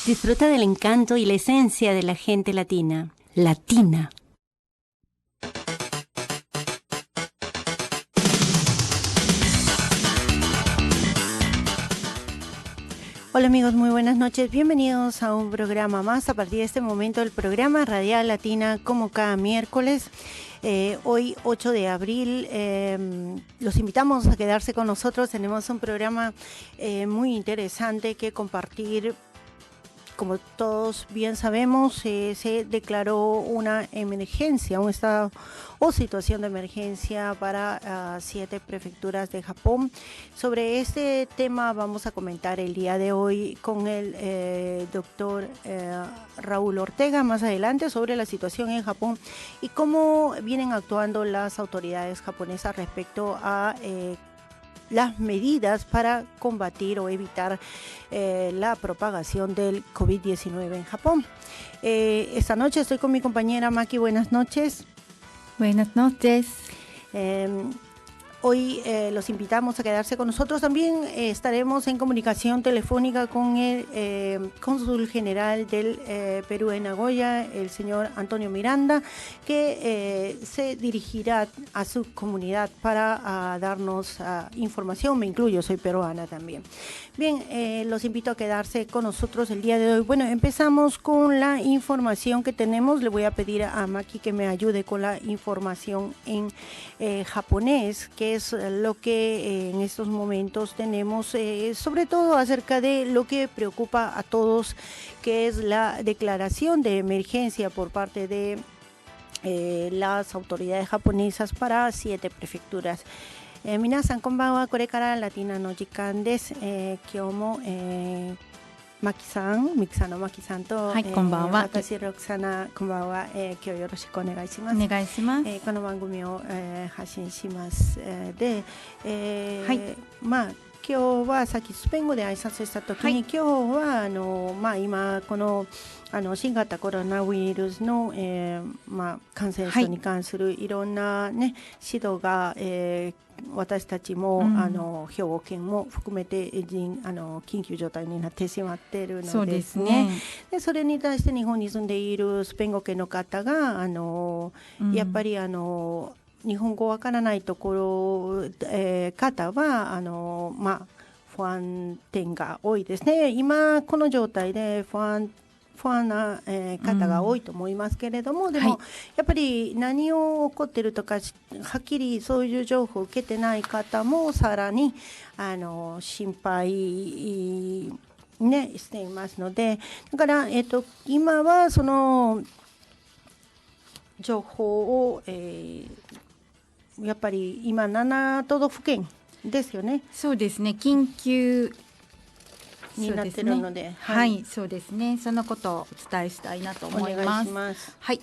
Disfruta del encanto y la esencia de la gente latina. Latina. Hola amigos, muy buenas noches. Bienvenidos a un programa más. A partir de este momento, el programa Radial Latina, como cada miércoles. Hoy, 8 de abril, los invitamos a quedarse con nosotros. Tenemos un programa muy interesante que compartir. Como todos bien sabemos, se declaró una emergencia, un estado o situación de emergencia para 7 prefecturas de Japón. Sobre este tema vamos a comentar el día de hoy con el doctor Raúl Ortega más adelante sobre la situación en Japón y cómo vienen actuando las autoridades japonesas respecto a las medidas para combatir o evitar la propagación del COVID-19 en Japón. Esta noche estoy con mi compañera Maki. Buenas noches. Buenas noches. Hoy los invitamos a quedarse con nosotros. También estaremos en comunicación telefónica con el cónsul general del Perú en Nagoya, el señor Antonio Miranda, que se dirigirá a su comunidad para darnos información. Me incluyo, soy peruana también. Bien, los invito a quedarse con nosotros el día de hoy. Bueno, empezamos con la información que tenemos. Le voy a pedir a Maki que me ayude con la información en japonés, que es lo que en estos momentos tenemos, sobre todo acerca de lo que preocupa a todos, que es la declaración de emergencia por parte de las autoridades japonesas para 7 prefecturas. 皆さんこんばんは。これからラティナの時間です。今日もマキさん、ミキさんのマキさんと、はい、こんばんは。私ロクサナ、こんばんは。今日よろしくお願いします。お願いします。この番組を、発信します。で、はい、まあ今日はさっきスペイン語で挨拶したときに、はい、今日は今この新型コロナウイルスの、感染症に関するいろんな、ね、指導が、私たちも、兵庫県も含めて緊急状態になってしまっているのですね。そうですね。でそれに対して日本に住んでいるスペイン語圏の方がやっぱり日本語わからないところ、方は不安点が多いですね。今この状態で不安な、方が多いと思いますけれども、でも、はい、やっぱり何を起こっているとかはっきりそういう情報を受けてない方もさらに心配、ね、していますので、だから、今はその情報を、やっぱり今7都道府県ですよね。そうですね。緊急になっているので、はい、そうですね。そのことをお伝えしたいなと思います。お願いします。はい、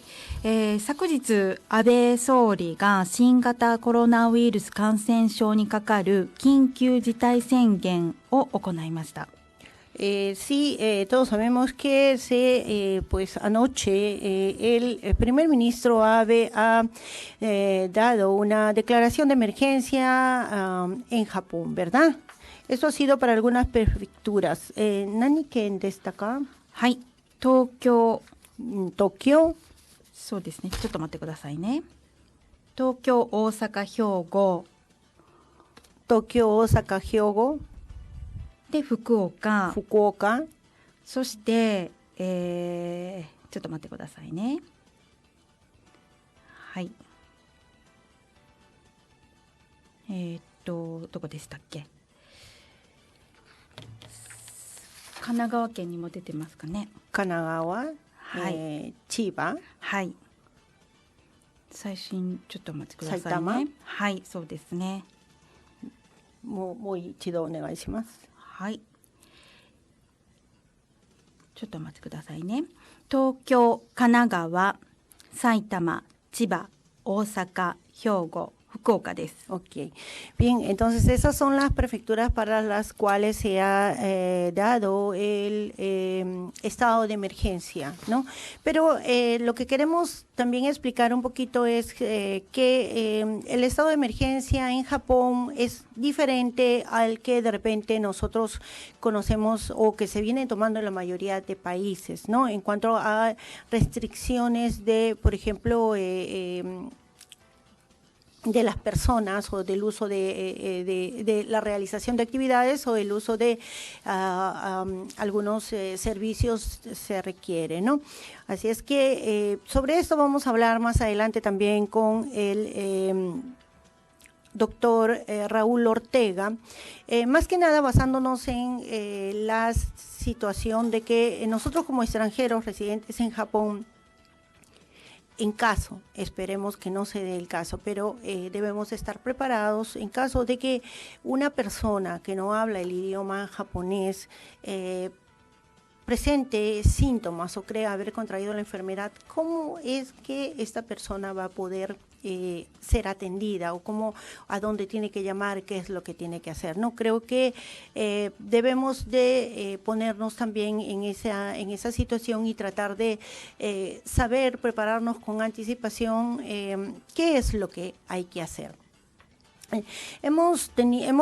昨日安倍総理が新型コロナウイルス感染症にかかる緊急事態宣言を行いました。Sí, todos sabemos que pues anoche el primer ministro Abe ha dado una declaración de emergencia en Japón, ¿verdad? Esto ha sido para algunas prefecturas. ¿Nani ken deshita ka? はい、東京。東京。そうですね。ちょっと待ってくださいね。東京、大阪、兵庫。東京、大阪、兵庫。で、福岡。福岡。そして、ちょっと待ってくださいね。はい。どこでしたっけ？神奈川県にも出てますかね。神奈川、はい、千葉、はい。最新ちょっとお待ちくださいね。埼玉、はい、そうですね。もう一度お願いします。はい。ちょっとお待ちくださいね。東京、神奈川、埼玉、千葉、大阪、兵庫、Fukuoka です。Ok. Bien, entonces esas son las prefecturas para las cuales se ha dado el estado de emergencia, ¿no? Pero lo que queremos también explicar un poquito es que el estado de emergencia en Japón es diferente al que de repente nosotros conocemos o que se viene tomando en la mayoría de países, ¿no? En cuanto a restricciones de, por ejemplo, de las personas o del uso de la realización de actividades o el uso de algunos servicios se requiere, ¿no? Así es que sobre esto vamos a hablar más adelante también con el doctor Raúl Ortega, más que nada basándonos en la situación de que nosotros como extranjeros residentes en Japón, en caso, esperemos que no se dé el caso, pero debemos estar preparados en caso de que una persona que no habla el idioma japonés presente síntomas o crea haber contraído la enfermedad, ¿cómo es que esta persona va a poder ser atendida o cómo, a dónde tiene que llamar, qué es lo que tiene que hacer? No creo que debemos de ponernos también en esa situación y tratar de saber, prepararnos con anticipación qué es lo que hay que hacer. Hemos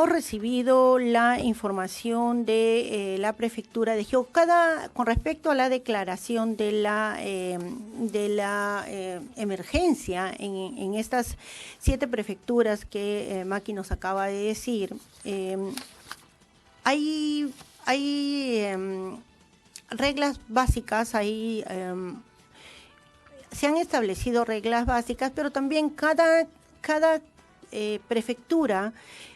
recibido la información de la prefectura de Hyogo con respecto a la declaración de la emergencia en estas 7 prefecturas que Maki nos acaba de decir. Hay reglas básicas, se han establecido reglas básicas, pero también cada prefectura,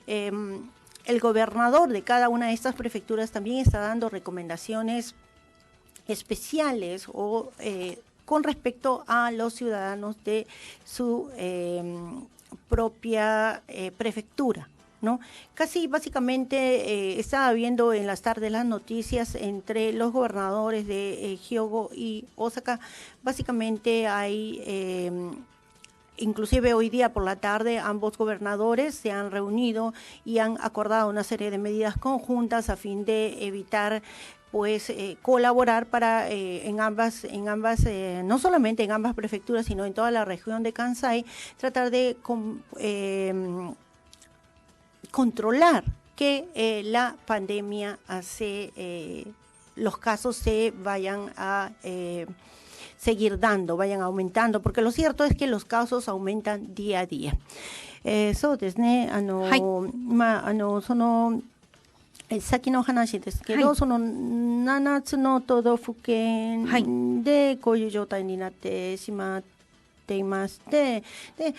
el gobernador de cada una de estas prefecturas también está dando recomendaciones especiales o con respecto a los ciudadanos de su propia prefectura, ¿no? Casi básicamente estaba viendo en las tardes las noticias entre los gobernadores de Hyogo y Osaka. Básicamente hay inclusive hoy día por la tarde ambos gobernadores se han reunido y han acordado una serie de medidas conjuntas a fin de evitar pues colaborar para en ambas no solamente en ambas prefecturas sino en toda la región de Kansai, tratar de controlar que la pandemia los casos se vayan a seguir vayan aumentando, porque lo cierto es que los casos aumentan día a día. そうですね、その先の話ですけど、その7つの都道府県でこういう状態になってしまっていまして、で、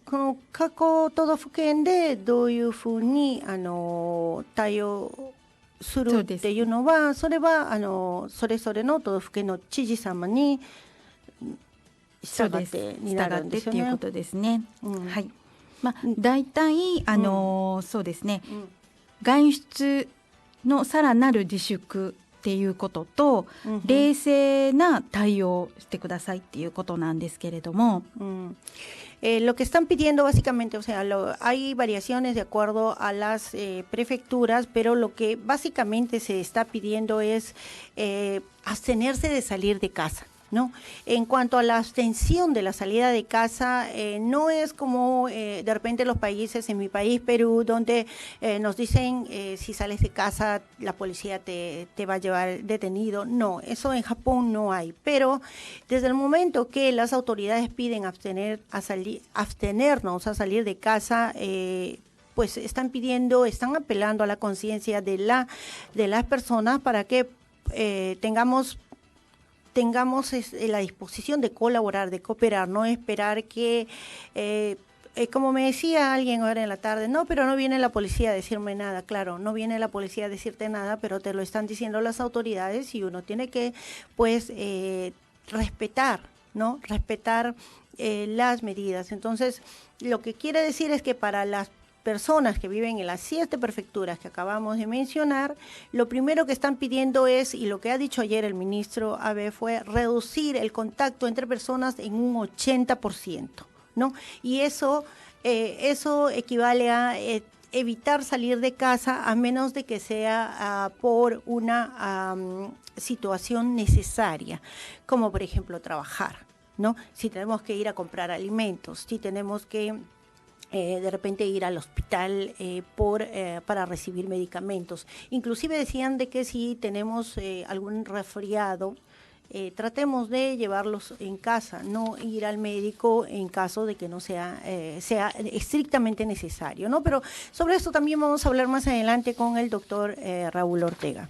この各都道府県でどういうふうに対応するっていうのは、それはそれぞれの都道府県の知事様に従ってになるんですよね。っていうことですね。はい。大体そうですね。外出のさらなる自粛っていうことと、冷静な対応してくださいっていうことなんですけれども。Lo que están pidiendo básicamente, o sea, hay variaciones de acuerdo a las prefecturas, pero lo que básicamente se está pidiendo es abstenerse de salir de casa, ¿no? En cuanto a la abstención de la salida de casa, no es como de repente los países, en mi país, Perú, donde nos dicen si sales de casa la policía te va a llevar detenido. No, eso en Japón no hay. Pero desde el momento que las autoridades piden abstenernos a salir de casa, pues están apelando a la conciencia de las personas para que tengamos la disposición de colaborar, de cooperar, no esperar que, como me decía alguien ahora en la tarde, no, pero no viene la policía a decirme nada. Claro, no viene la policía a decirte nada, pero te lo están diciendo las autoridades y uno tiene que, pues, respetar, ¿no? Respetar las medidas. Entonces, lo que quiere decir es que para las personas que viven en las 7 prefecturas que acabamos de mencionar, lo primero que están pidiendo es, y lo que ha dicho ayer el ministro Abe, fue reducir el contacto entre personas en un 80%, ¿no? Y eso eso equivale a evitar salir de casa a menos de que sea por una situación necesaria, como por ejemplo trabajar, ¿no? Si tenemos que ir a comprar alimentos, si tenemos que de repente ir al hospital para recibir medicamentos. Inclusive decían de que si tenemos algún resfriado, tratemos de llevarlos en casa, no ir al médico en caso de que no sea estrictamente necesario, ¿no? Pero sobre esto también vamos a hablar más adelante con el doctor Raúl Ortega.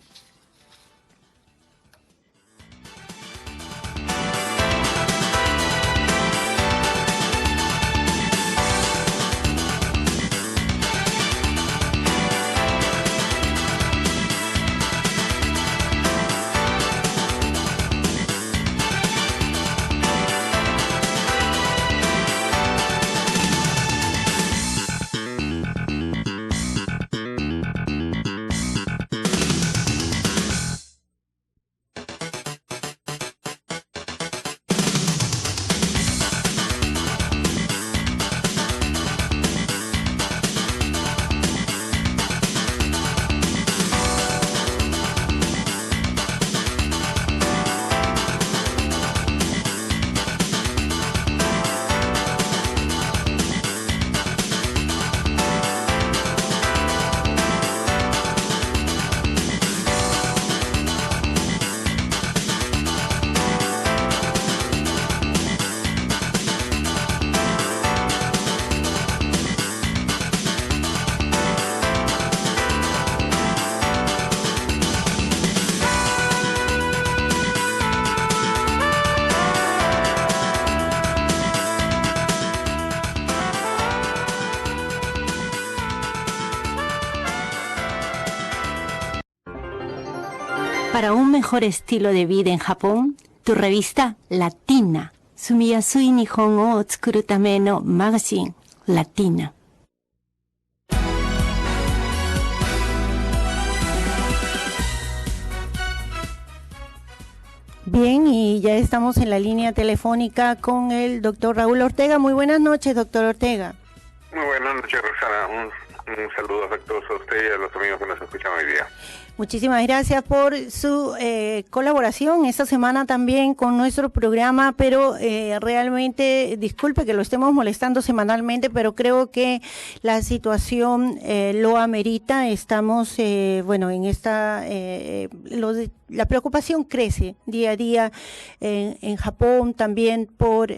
Para un mejor estilo de vida en Japón, tu revista Latina, Sumiyasui Nihon o tsukuru tame no magazine Latina. Bien, y ya estamos en la línea telefónica con el doctor Raúl Ortega. Muy buenas noches, doctor Ortega. Muy buenas noches, Roxana. Un saludo afectuoso a usted y a los amigos que nos escuchan hoy día. Muchísimas gracias por su colaboración esta semana también con nuestro programa, pero realmente, disculpe que lo estemos molestando semanalmente, pero creo que la situación lo amerita. Estamos, en esta, la preocupación crece día a día en Japón también por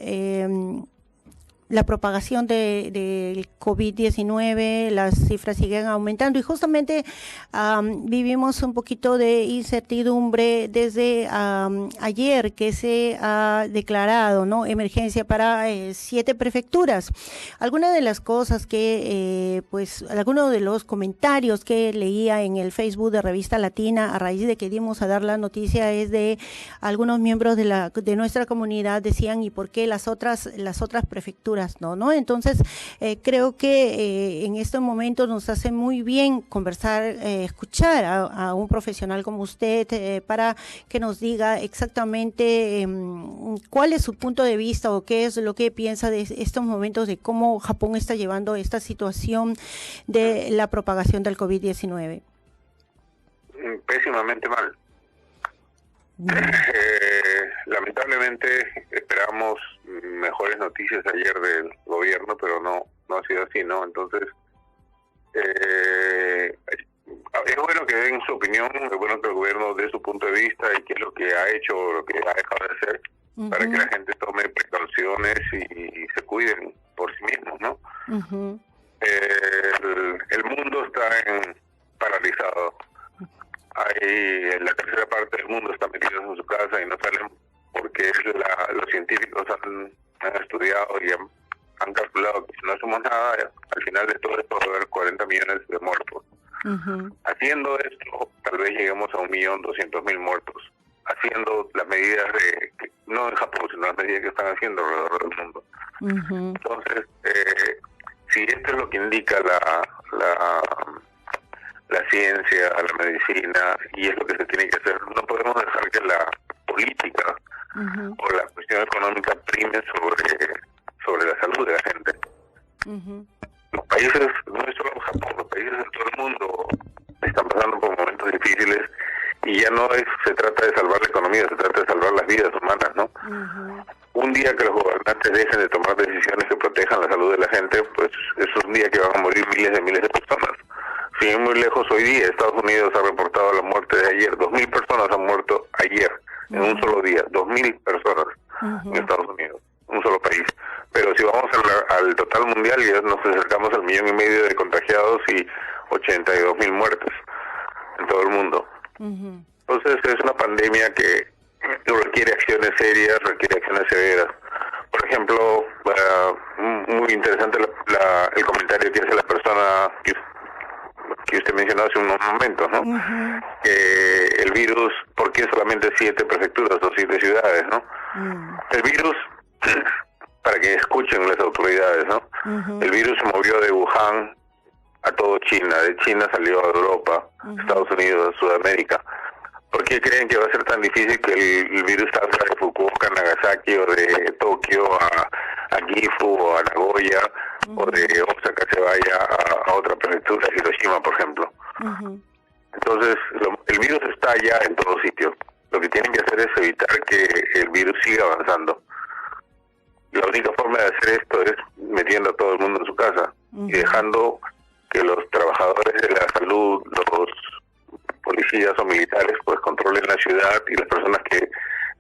la propagación del COVID-19, las cifras siguen aumentando y justamente vivimos un poquito de incertidumbre desde ayer que se ha declarado, ¿no?, emergencia para 7 prefecturas. Algunas de las cosas que, algunos de los comentarios que leía en el Facebook de Revista Latina a raíz de que dimos a dar la noticia es de algunos miembros de nuestra comunidad decían, ¿y por qué las otras prefecturas no? Entonces, creo que en este momento nos hace muy bien conversar, escuchar a un profesional como usted para que nos diga exactamente cuál es su punto de vista o qué es lo que piensa de estos momentos de cómo Japón está llevando esta situación de la propagación del COVID-19. Pésimamente mal. Lamentablemente esperamos mejores noticias ayer del gobierno, pero no ha sido así, ¿no? Entonces, es bueno que den su opinión, es bueno que el gobierno dé su punto de vista y qué es lo que ha hecho o lo que ha dejado de hacer, para que la gente tome precauciones y se cuiden por sí mismos, ¿no? El mundo está paralizado. La tercera parte del mundo está metida en su casa y no salen porque los científicos han estudiado y han calculado que si no hacemos nada, al final de todo esto va a haber 40 millones de muertos. Haciendo esto, tal vez lleguemos a 1.200.000 muertos. Haciendo las medidas no en Japón, sino las medidas que están haciendo alrededor del mundo. Entonces, si esto es lo que indica la ciencia, la medicina, y es lo que se tiene que hacer, no podemos dejar que la política o la cuestión económica prime sobre la salud de la gente. Los países, no es solo Japón, los países de todo el mundo están pasando por momentos difíciles y ya no se trata de salvar la economía, se trata de salvar las vidas humanas, ¿no? Un día que los gobernantes dejen de tomar decisiones que protejan la salud de la gente, pues es un día que van a morir miles de personas. Sin ir muy lejos, hoy día Estados Unidos ha reportado la muerte de ayer. 2.000 personas han muerto ayer, en un solo día. 2.000 personas en Estados Unidos, un solo país. Pero si vamos al total mundial, ya nos acercamos al 1,5 millones de contagiados y 82.000 muertes en todo el mundo. Entonces es una pandemia que requiere acciones serias, requiere acciones severas. Por ejemplo, muy interesante el comentario que hace la persona que usted mencionó hace unos momentos, ¿no? Que el virus, ¿por qué solamente 7 prefecturas o 7 ciudades, no? El virus, para que escuchen las autoridades, ¿no? El virus se movió de Wuhan a todo China, de China salió a Europa, Estados Unidos, Sudamérica. ¿Por qué creen que va a ser tan difícil que el virus salga de Fukuoka, Nagasaki o de Tokio a Gifu o a Nagoya o de Osaka se vaya a otra prefectura, Hiroshima, por ejemplo? Entonces, el virus está ya en todos sitios. Lo que tienen que hacer es evitar que el virus siga avanzando. La única forma de hacer esto es metiendo a todo el mundo en su casa y dejando que los trabajadores de la salud, los policías o militares, pues controlen la ciudad y las personas que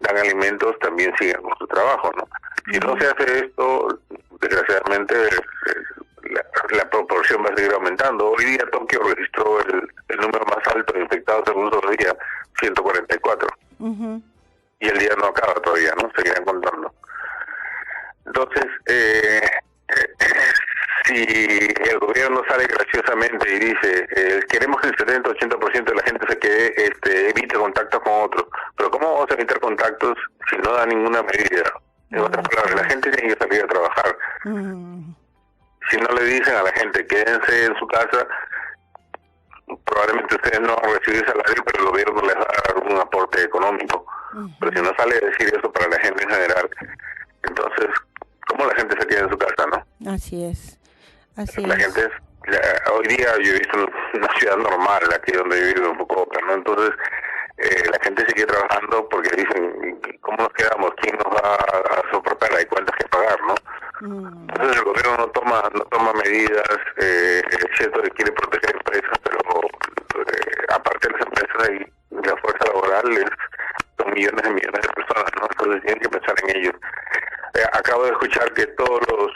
dan alimentos también sigan con su trabajo, ¿no? Si no se hace esto, desgraciadamente la proporción va a seguir aumentando. Hoy día Tokio registró el número más alto de infectados en un solo día, 144. Y el día no acaba todavía, ¿no? Seguirán contando. Entonces, si el gobierno sale graciosamente y dice queremos que el 70-80% de la gente se quede, evite contactos con otros, pero ¿cómo vamos a evitar contactos si no da ninguna medida? En otras palabras, la gente tiene que salir a trabajar. Si no le dicen a la gente quédense en su casa, probablemente ustedes no van a recibir salario, pero el gobierno les va a dar un aporte económico. Pero si no sale a decir eso para la gente en general, entonces, ¿cómo la gente se queda en su casa, no? Así es. La gente hoy día yo he visto una ciudad normal aquí donde yo vivo en Fukuoka, ¿no? Entonces la gente sigue trabajando porque dicen ¿cómo nos quedamos? ¿Quién nos va a soportar? Hay cuentas que pagar, ¿no? Entonces el gobierno no toma medidas. Es cierto que quiere proteger empresas, pero aparte de las empresas y la fuerza laboral son millones de personas, ¿no? Entonces tienen que pensar en ellos. Acabo de escuchar que todos los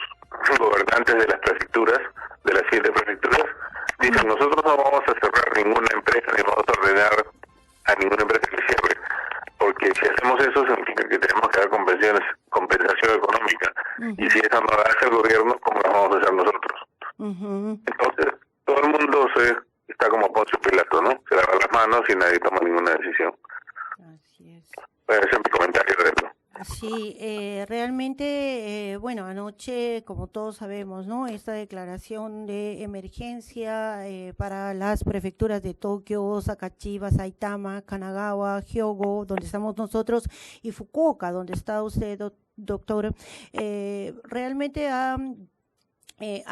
gobernantes de las prefecturas, de las 7 prefecturas, dicen nosotros no vamos a cerrar ninguna empresa ni vamos a ordenar a ninguna empresa que cierre, porque si hacemos eso significa que tenemos que dar compensación económica, y si eso no la hace el gobierno, ¿cómo lo vamos a hacer nosotros? Entonces todo el mundo está como Poncio Pilato, ¿no? Se lava las manos y nadie toma ninguna decisión. Así es. Ese es mi comentario de esto. Sí, realmente, bueno, anoche, como todos sabemos, ¿no? Esta declaración de emergencia para las prefecturas de Tokio, Osaka, Chiba, Saitama, Kanagawa, Hyogo, donde estamos nosotros, y Fukuoka, donde está usted, doctor, realmente ha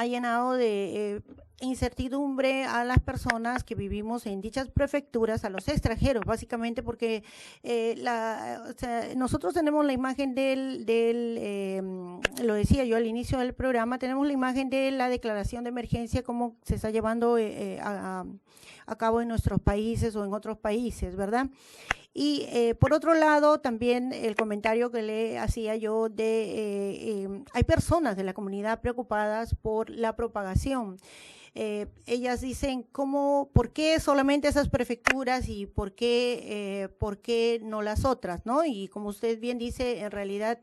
llenado de incertidumbre a las personas que vivimos en dichas prefecturas, a los extranjeros, básicamente porque nosotros tenemos la imagen lo decía yo al inicio del programa, tenemos la imagen de la declaración de emergencia, como se está llevando a cabo en nuestros países o en otros países, ¿verdad? Y por otro lado, también el comentario que le hacía yo hay personas de la comunidad preocupadas por la propagación. Ellas dicen, ¿por qué solamente esas prefecturas y por qué no las otras, ¿no? Y como usted bien dice, en realidad,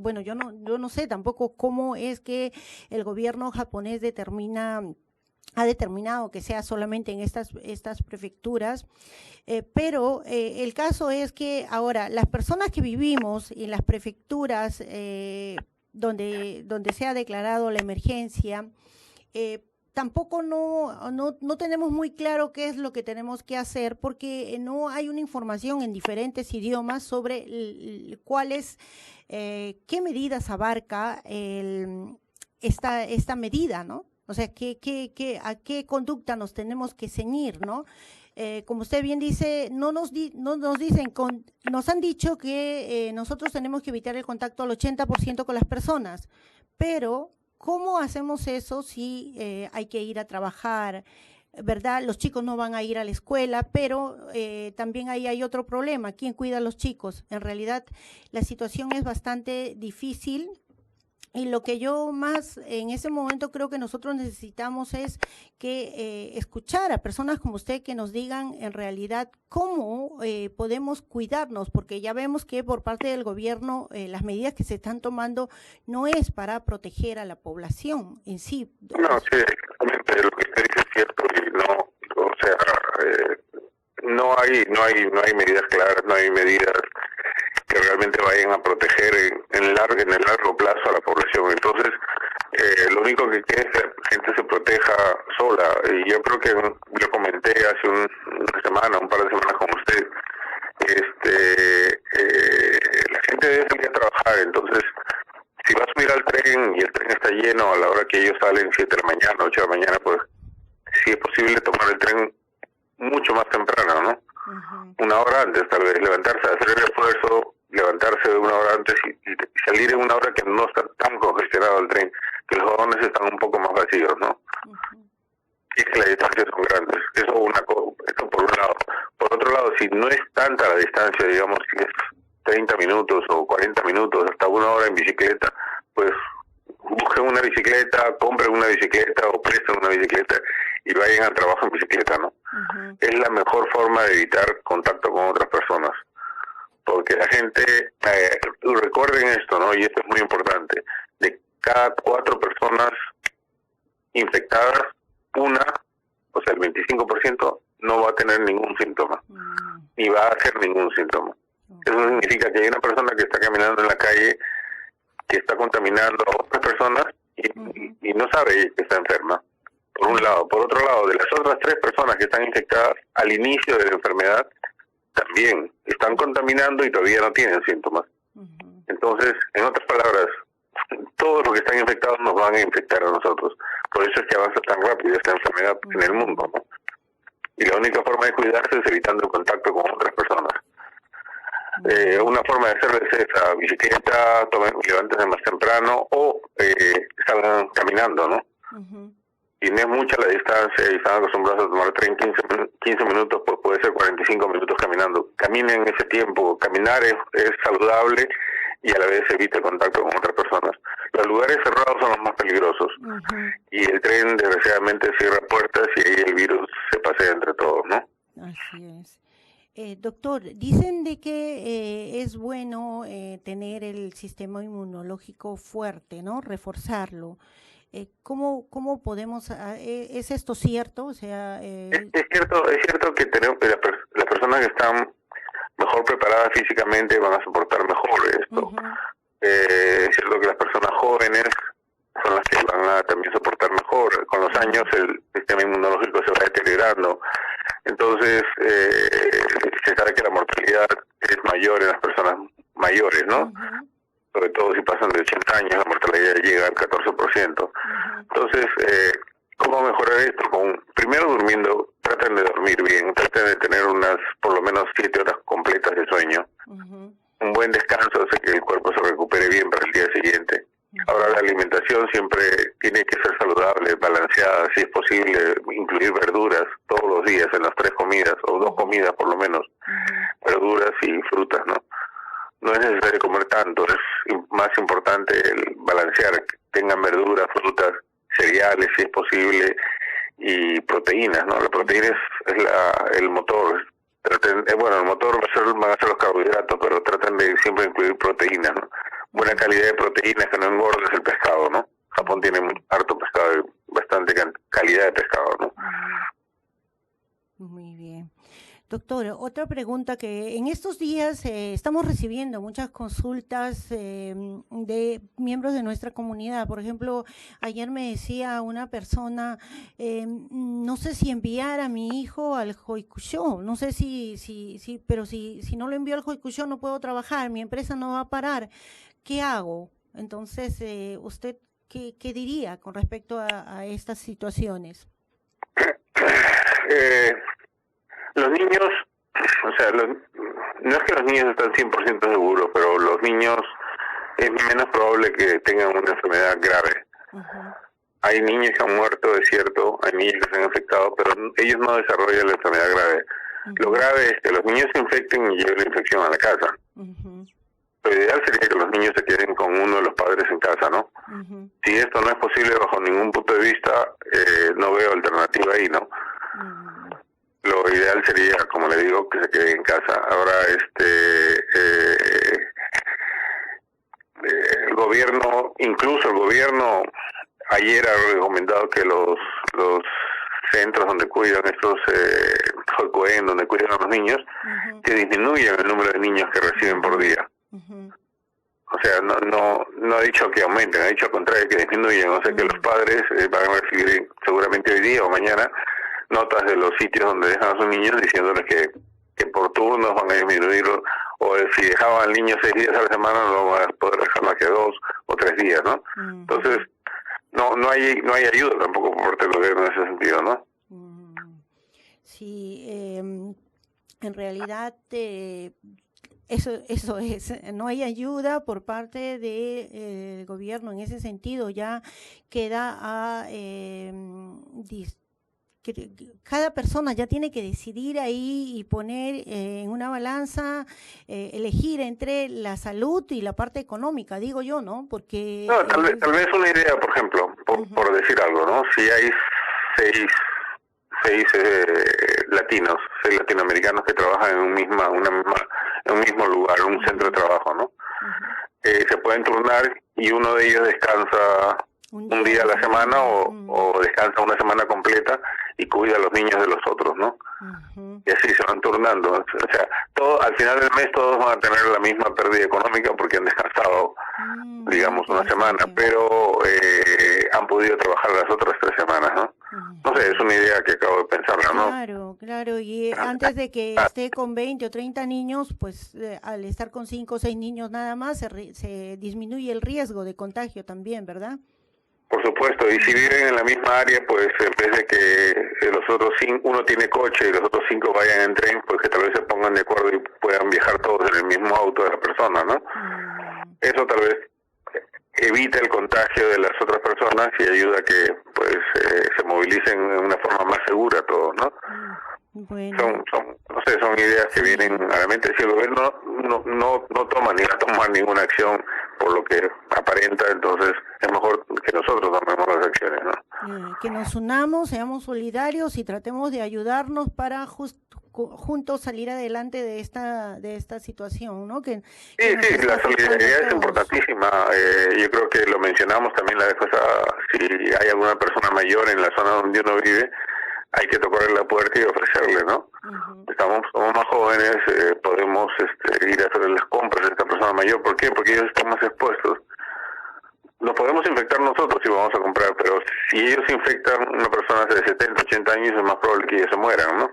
bueno, yo no sé tampoco cómo es que el gobierno japonés ha determinado que sea solamente en estas prefecturas, pero el caso es que ahora las personas que vivimos en las prefecturas donde se ha declarado la emergencia, tampoco no tenemos muy claro qué es lo que tenemos que hacer, porque no hay una información en diferentes idiomas sobre qué medidas abarca esta medida, ¿no? O sea, ¿a qué conducta nos tenemos que ceñir, ¿no? Como usted bien dice, no nos dicen, nos han dicho que nosotros tenemos que evitar el contacto al 80% con las personas, pero ¿cómo hacemos eso si hay que ir a trabajar? ¿Verdad? Los chicos no van a ir a la escuela, pero también ahí hay otro problema. ¿Quién cuida a los chicos? En realidad, la situación es bastante difícil. Y lo que yo más en ese momento creo que nosotros necesitamos es que escuchar a personas como usted que nos digan en realidad cómo podemos cuidarnos, porque ya vemos que por parte del gobierno las medidas que se están tomando no es para proteger a la población en sí. No, sí, exactamente lo que usted dice es cierto y no, o sea, no hay medidas claras, no hay medidas que realmente vayan a proteger en el largo plazo a la población. Entonces, lo único que quiere es que la gente se proteja sola. Y yo creo que lo comenté hace un par de semanas con usted. La gente debe salir a trabajar. Entonces, si va a subir al tren y el tren está lleno a la hora que ellos salen, 7 de la mañana, 8 de la mañana, pues si es posible tomar el tren mucho más temprano, ¿no? Una hora antes, tal vez, levantarse, hacer el esfuerzo, levantarse de una hora antes y salir en una hora que no está tan congestionado el tren, que los vagones están un poco más vacíos, ¿no? Y que las distancias son grandes. Eso por un lado. Por otro lado, si no es tanta la distancia, digamos, si es 30 minutos o 40 minutos, hasta una hora en bicicleta, pues busquen una bicicleta, compren una bicicleta o presten una bicicleta y vayan al trabajo en bicicleta, ¿no? Es la mejor forma de evitar contacto con otras personas. Porque la gente, recuerden esto, ¿no? Y esto es muy importante, de cada 4 personas infectadas, una, o sea, el 25%, no va a tener ningún síntoma, ni va a hacer ningún síntoma. Eso significa que hay una persona que está caminando en la calle, que está contaminando a otras personas y no sabe que está enferma, por un lado. Por otro lado, de las otras 3 personas que están infectadas al inicio de la enfermedad, también están contaminando y todavía no tienen síntomas. Entonces, en otras palabras, todos los que están infectados nos van a infectar a nosotros. Por eso es que avanza tan rápido esta enfermedad en el mundo, ¿no? Y la única forma de cuidarse es evitando el contacto con otras personas. Una forma de hacerlo es esa: bicicleta, levántense más temprano o salgan caminando, ¿no? Y no es mucha la distancia y están acostumbrados a tomar tren 15 minutos, pues puede ser 45 minutos caminando. Caminen ese tiempo. Caminar es saludable y a la vez evita el contacto con otras personas. Los lugares cerrados son los más peligrosos y el tren desgraciadamente cierra puertas y ahí el virus se pasea entre todos, ¿no? Así es. Doctor, dicen de que es bueno tener el sistema inmunológico fuerte, ¿no? Reforzarlo. ¿Cómo podemos, es esto cierto? O sea, es cierto que tenemos las personas que están mejor preparadas físicamente van a soportar mejor esto. Es cierto que las personas jóvenes son las que van a también soportar mejor. Con los años el sistema inmunológico se va deteriorando. Entonces, se sabe que la mortalidad es mayor en las personas mayores, ¿no? Sobre todo si pasan de 80 años, la mortalidad llega al 14%. Entonces, ¿cómo mejorar esto? Primero durmiendo, traten de dormir bien, traten de tener por lo menos 7 horas completas de sueño. Un buen descanso hace que el cuerpo se recupere bien para el día siguiente. Ahora, la alimentación siempre tiene que ser saludable, balanceada, si es posible, incluir verduras todos los días en las 3 comidas, o 2 comidas por lo menos, verduras y frutas, ¿no? No es necesario comer tanto, es más importante el balancear, que tengan verduras, frutas, cereales si es posible, y proteínas, ¿no? La proteína es el motor. El motor van a ser los carbohidratos, pero traten de siempre incluir proteínas, ¿no? Buena calidad de proteínas que no engorda es el pescado, ¿no? Japón tiene harto pescado, bastante calidad de pescado, ¿no? Muy bien. Doctor, otra pregunta que en estos días estamos recibiendo muchas consultas de miembros de nuestra comunidad. Por ejemplo, ayer me decía una persona, no sé si enviar a mi hijo al Hoikusho, no sé pero si no lo envío al Hoikusho no puedo trabajar, mi empresa no va a parar, ¿qué hago? Entonces, usted ¿qué diría con respecto a estas situaciones? Los niños, o sea, no es que los niños están 100% seguros, pero los niños es menos probable que tengan una enfermedad grave. Hay niños que han muerto, es cierto, hay niños que se han infectado, pero ellos no desarrollan la enfermedad grave. Lo grave es que los niños se infecten y lleven la infección a la casa. Lo ideal sería que los niños se queden con uno de los padres en casa, ¿no? Si esto no es posible bajo ningún punto de vista, no veo alternativa ahí, ¿no? Lo ideal sería, como le digo, que se quede en casa. Ahora, el gobierno, incluso el gobierno ayer ha recomendado que los centros donde cuidan estos donde cuidan a los niños, que disminuyan el número de niños que reciben por día. O sea, no ha dicho que aumenten, ha dicho al contrario, que disminuyan. O sea, que los padres van a recibir seguramente hoy día o mañana notas de los sitios donde dejan a sus niños diciéndoles que por turnos van a disminuirlo, o si dejaban al niño 6 días a la semana no van a poder dejar más que 2 o 3 días, ¿no? Entonces, no hay ayuda tampoco por parte del gobierno en ese sentido, ¿no? Sí, en realidad eso es, no hay ayuda por parte del gobierno en ese sentido. Ya queda a cada persona ya tiene que decidir ahí y poner en una balanza, elegir entre la salud y la parte económica, digo yo, ¿no? Porque no, tal vez una idea, por ejemplo, por decir algo, ¿no? Si hay seis latinos, 6 latinoamericanos que trabajan en un mismo lugar, en un centro de trabajo, ¿no? Se pueden turnar y uno de ellos descansa un día a la semana o descansa una semana completa y cuida a los niños de los otros, ¿no? Y así se van turnando. O sea, al final del mes todos van a tener la misma pérdida económica porque han descansado, digamos, una semana, pero han podido trabajar las otras 3 semanas, ¿no? No sé, es una idea que acabo de pensarla, ¿no? Claro, y antes de que esté con 20 o 30 niños, pues al estar con 5 o 6 niños nada más, se disminuye el riesgo de contagio también, ¿verdad? Por supuesto, y si viven en la misma área, pues en vez de que los otros 5, uno tiene coche y los otros 5 vayan en tren, pues que tal vez se pongan de acuerdo y puedan viajar todos en el mismo auto de la persona, ¿no? Eso tal vez evita el contagio de las otras personas y ayuda a que pues se movilicen de una forma más segura todos, ¿no? Bueno. Son ideas que vienen a la mente. Si el gobierno no toma ni va a tomar ninguna acción por lo que aparenta, entonces es mejor que nosotros tomemos las acciones, ¿no? Que nos unamos, seamos solidarios y tratemos de ayudarnos para juntos salir adelante de esta situación, ¿no? Sí, la solidaridad es importantísima. Yo creo que lo mencionamos también la vez pasada. Si hay alguna persona mayor en la zona donde uno vive, hay que tocarle la puerta y ofrecerle, ¿no? Somos más jóvenes, podemos ir a hacer las compras a esta persona mayor. ¿Por qué? Porque ellos están más expuestos. Nos podemos infectar nosotros si vamos a comprar, pero si ellos infectan una persona de 70, 80 años, es más probable que ellos se mueran, ¿no?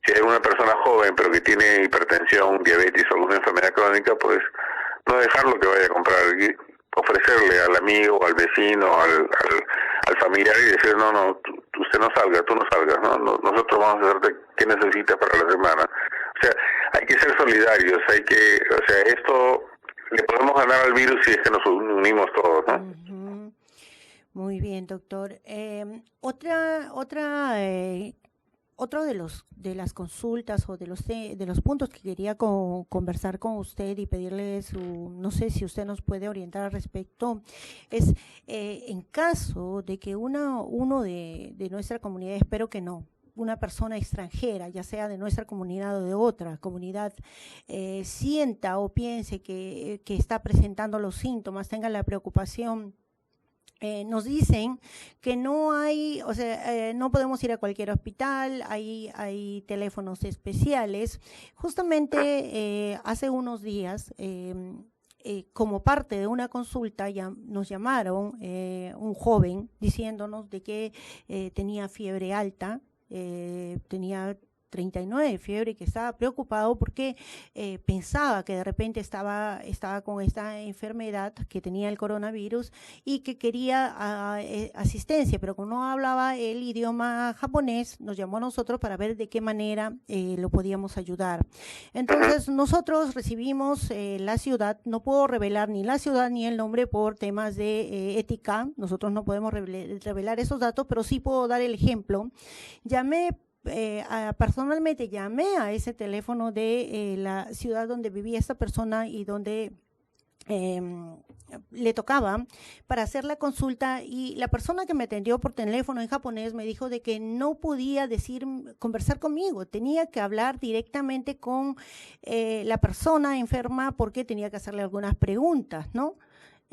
Si hay una persona joven, pero que tiene hipertensión, diabetes o alguna enfermedad crónica, pues no dejarlo que vaya a comprar, y ofrecerle al amigo, al vecino, al familiar y decir, no, usted no salga, tú no salgas, ¿no? Nosotros vamos a hacerte qué necesitas para la semana. O sea, hay que ser solidarios, esto le podemos ganar al virus si es que nos unimos todos, ¿no? Muy bien, doctor. Otro de las consultas o de los puntos que quería conversar con usted y pedirle no sé si usted nos puede orientar al respecto, es en caso de que uno de nuestra comunidad, espero que no, una persona extranjera, ya sea de nuestra comunidad o de otra comunidad, sienta o piense que está presentando los síntomas, tenga la preocupación. Nos dicen que no hay, no podemos ir a cualquier hospital, hay teléfonos especiales. Justamente hace unos días, como parte de una consulta, nos llamaron un joven diciéndonos de que tenía fiebre alta, tenía 39 de fiebre, que estaba preocupado porque pensaba que de repente estaba con esta enfermedad, que tenía el coronavirus y que quería asistencia, pero como no hablaba el idioma japonés, nos llamó a nosotros para ver de qué manera lo podíamos ayudar. Entonces nosotros recibimos la ciudad, no puedo revelar ni la ciudad ni el nombre por temas de ética, nosotros no podemos revelar esos datos, pero sí puedo dar el ejemplo. Personalmente llamé a ese teléfono de la ciudad donde vivía esta persona y donde le tocaba para hacer la consulta, y la persona que me atendió por teléfono en japonés me dijo de que no podía conversar conmigo, tenía que hablar directamente con la persona enferma porque tenía que hacerle algunas preguntas, ¿no?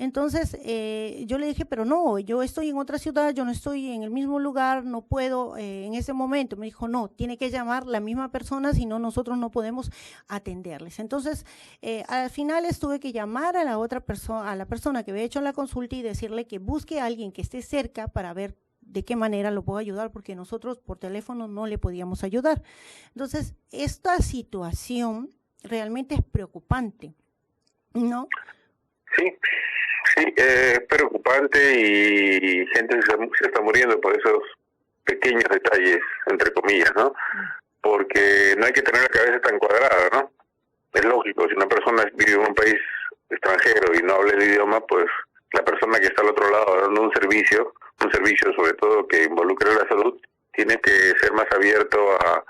Entonces yo le dije, pero no, yo estoy en otra ciudad, yo no estoy en el mismo lugar, no puedo en ese momento. Me dijo, no, tiene que llamar la misma persona, si no nosotros no podemos atenderles. Entonces al final tuve que llamar a la otra persona, a la persona que había hecho la consulta, y decirle que busque a alguien que esté cerca para ver de qué manera lo puedo ayudar, porque nosotros por teléfono no le podíamos ayudar. Entonces esta situación realmente es preocupante, ¿no? Sí. Sí, es preocupante, y gente se está muriendo por esos pequeños detalles, entre comillas, ¿no? Porque no hay que tener la cabeza tan cuadrada, ¿no? Es lógico, si una persona vive en un país extranjero y no habla el idioma, pues la persona que está al otro lado dando un servicio sobre todo que involucre la salud, tiene que ser más abierto a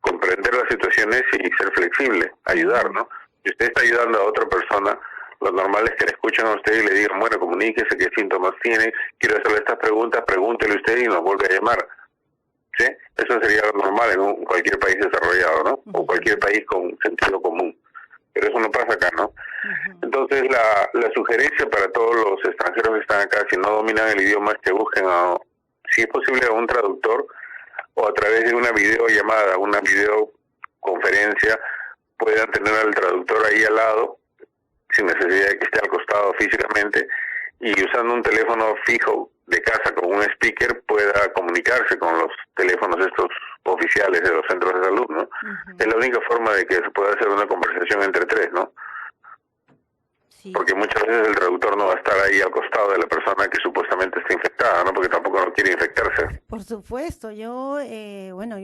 comprender las situaciones y ser flexible, ayudar, ¿no? Si usted está ayudando a otra persona, lo normal es que le escuchen a usted y le digan, bueno, comuníquese qué síntomas tiene, quiero hacerle estas preguntas, pregúntele usted y nos vuelve a llamar. ¿Sí? Eso sería lo normal en cualquier país desarrollado, ¿no? O cualquier país con sentido común. Pero eso no pasa acá, ¿no? Entonces la sugerencia para todos los extranjeros que están acá, si no dominan el idioma, es que busquen, si es posible, a un traductor, o a través de una videollamada, una videoconferencia, puedan tener al traductor ahí al lado, sin necesidad de que esté al costado físicamente, y usando un teléfono fijo de casa con un speaker pueda comunicarse con los teléfonos estos oficiales de los centros de salud, ¿no? Es la única forma de que se pueda hacer una conversación entre tres, ¿no? Sí. Porque muchas veces el traductor no va a estar ahí al costado de la persona que supuestamente está infectada, ¿no? Porque tampoco no quiere infectarse. Por supuesto, yo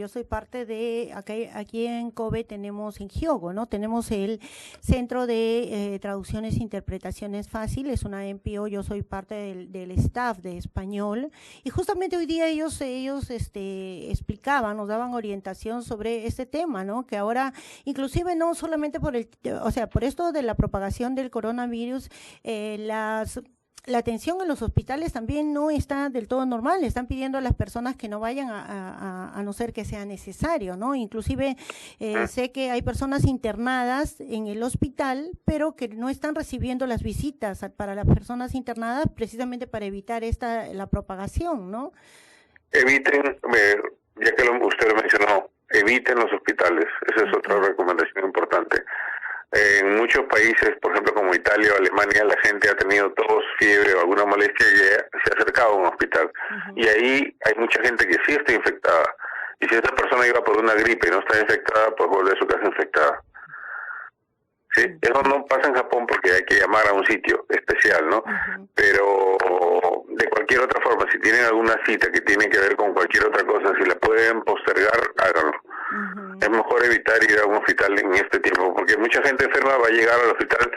soy parte de, aquí en Kobe tenemos en Hyogo, ¿no? Tenemos el Centro de Traducciones e Interpretaciones Fácil, es una NPO, yo soy parte del staff de español, y justamente hoy día ellos explicaban, nos daban orientación sobre este tema, ¿no? Que ahora, inclusive no solamente por esto de la propagación del coronavirus, la atención en los hospitales también no está del todo normal. Están pidiendo a las personas que no vayan a no ser que sea necesario, ¿no? Inclusive sé que hay personas internadas en el hospital, pero que no están recibiendo las visitas para las personas internadas, precisamente para evitar la propagación, ¿no? Eviten, ya que usted lo mencionó, eviten los hospitales. Esa es otra recomendación importante. En muchos países, por ejemplo como Italia o Alemania, la gente ha tenido tos, fiebre o alguna molestia y se ha acercado a un hospital. Y ahí hay mucha gente que sí está infectada. Y si esa persona iba por una gripe y no está infectada, pues vuelve a su casa infectada. ¿Sí? Eso no pasa en Japón porque hay que llamar a un sitio especial, ¿no? Pero de cualquier otra forma, si tienen alguna cita que tiene que ver con cualquier otra cosa, si la pueden postergar, háganlo. Es mejor evitar ir a un hospital en este tiempo, porque mucha gente enferma va a llegar al hospital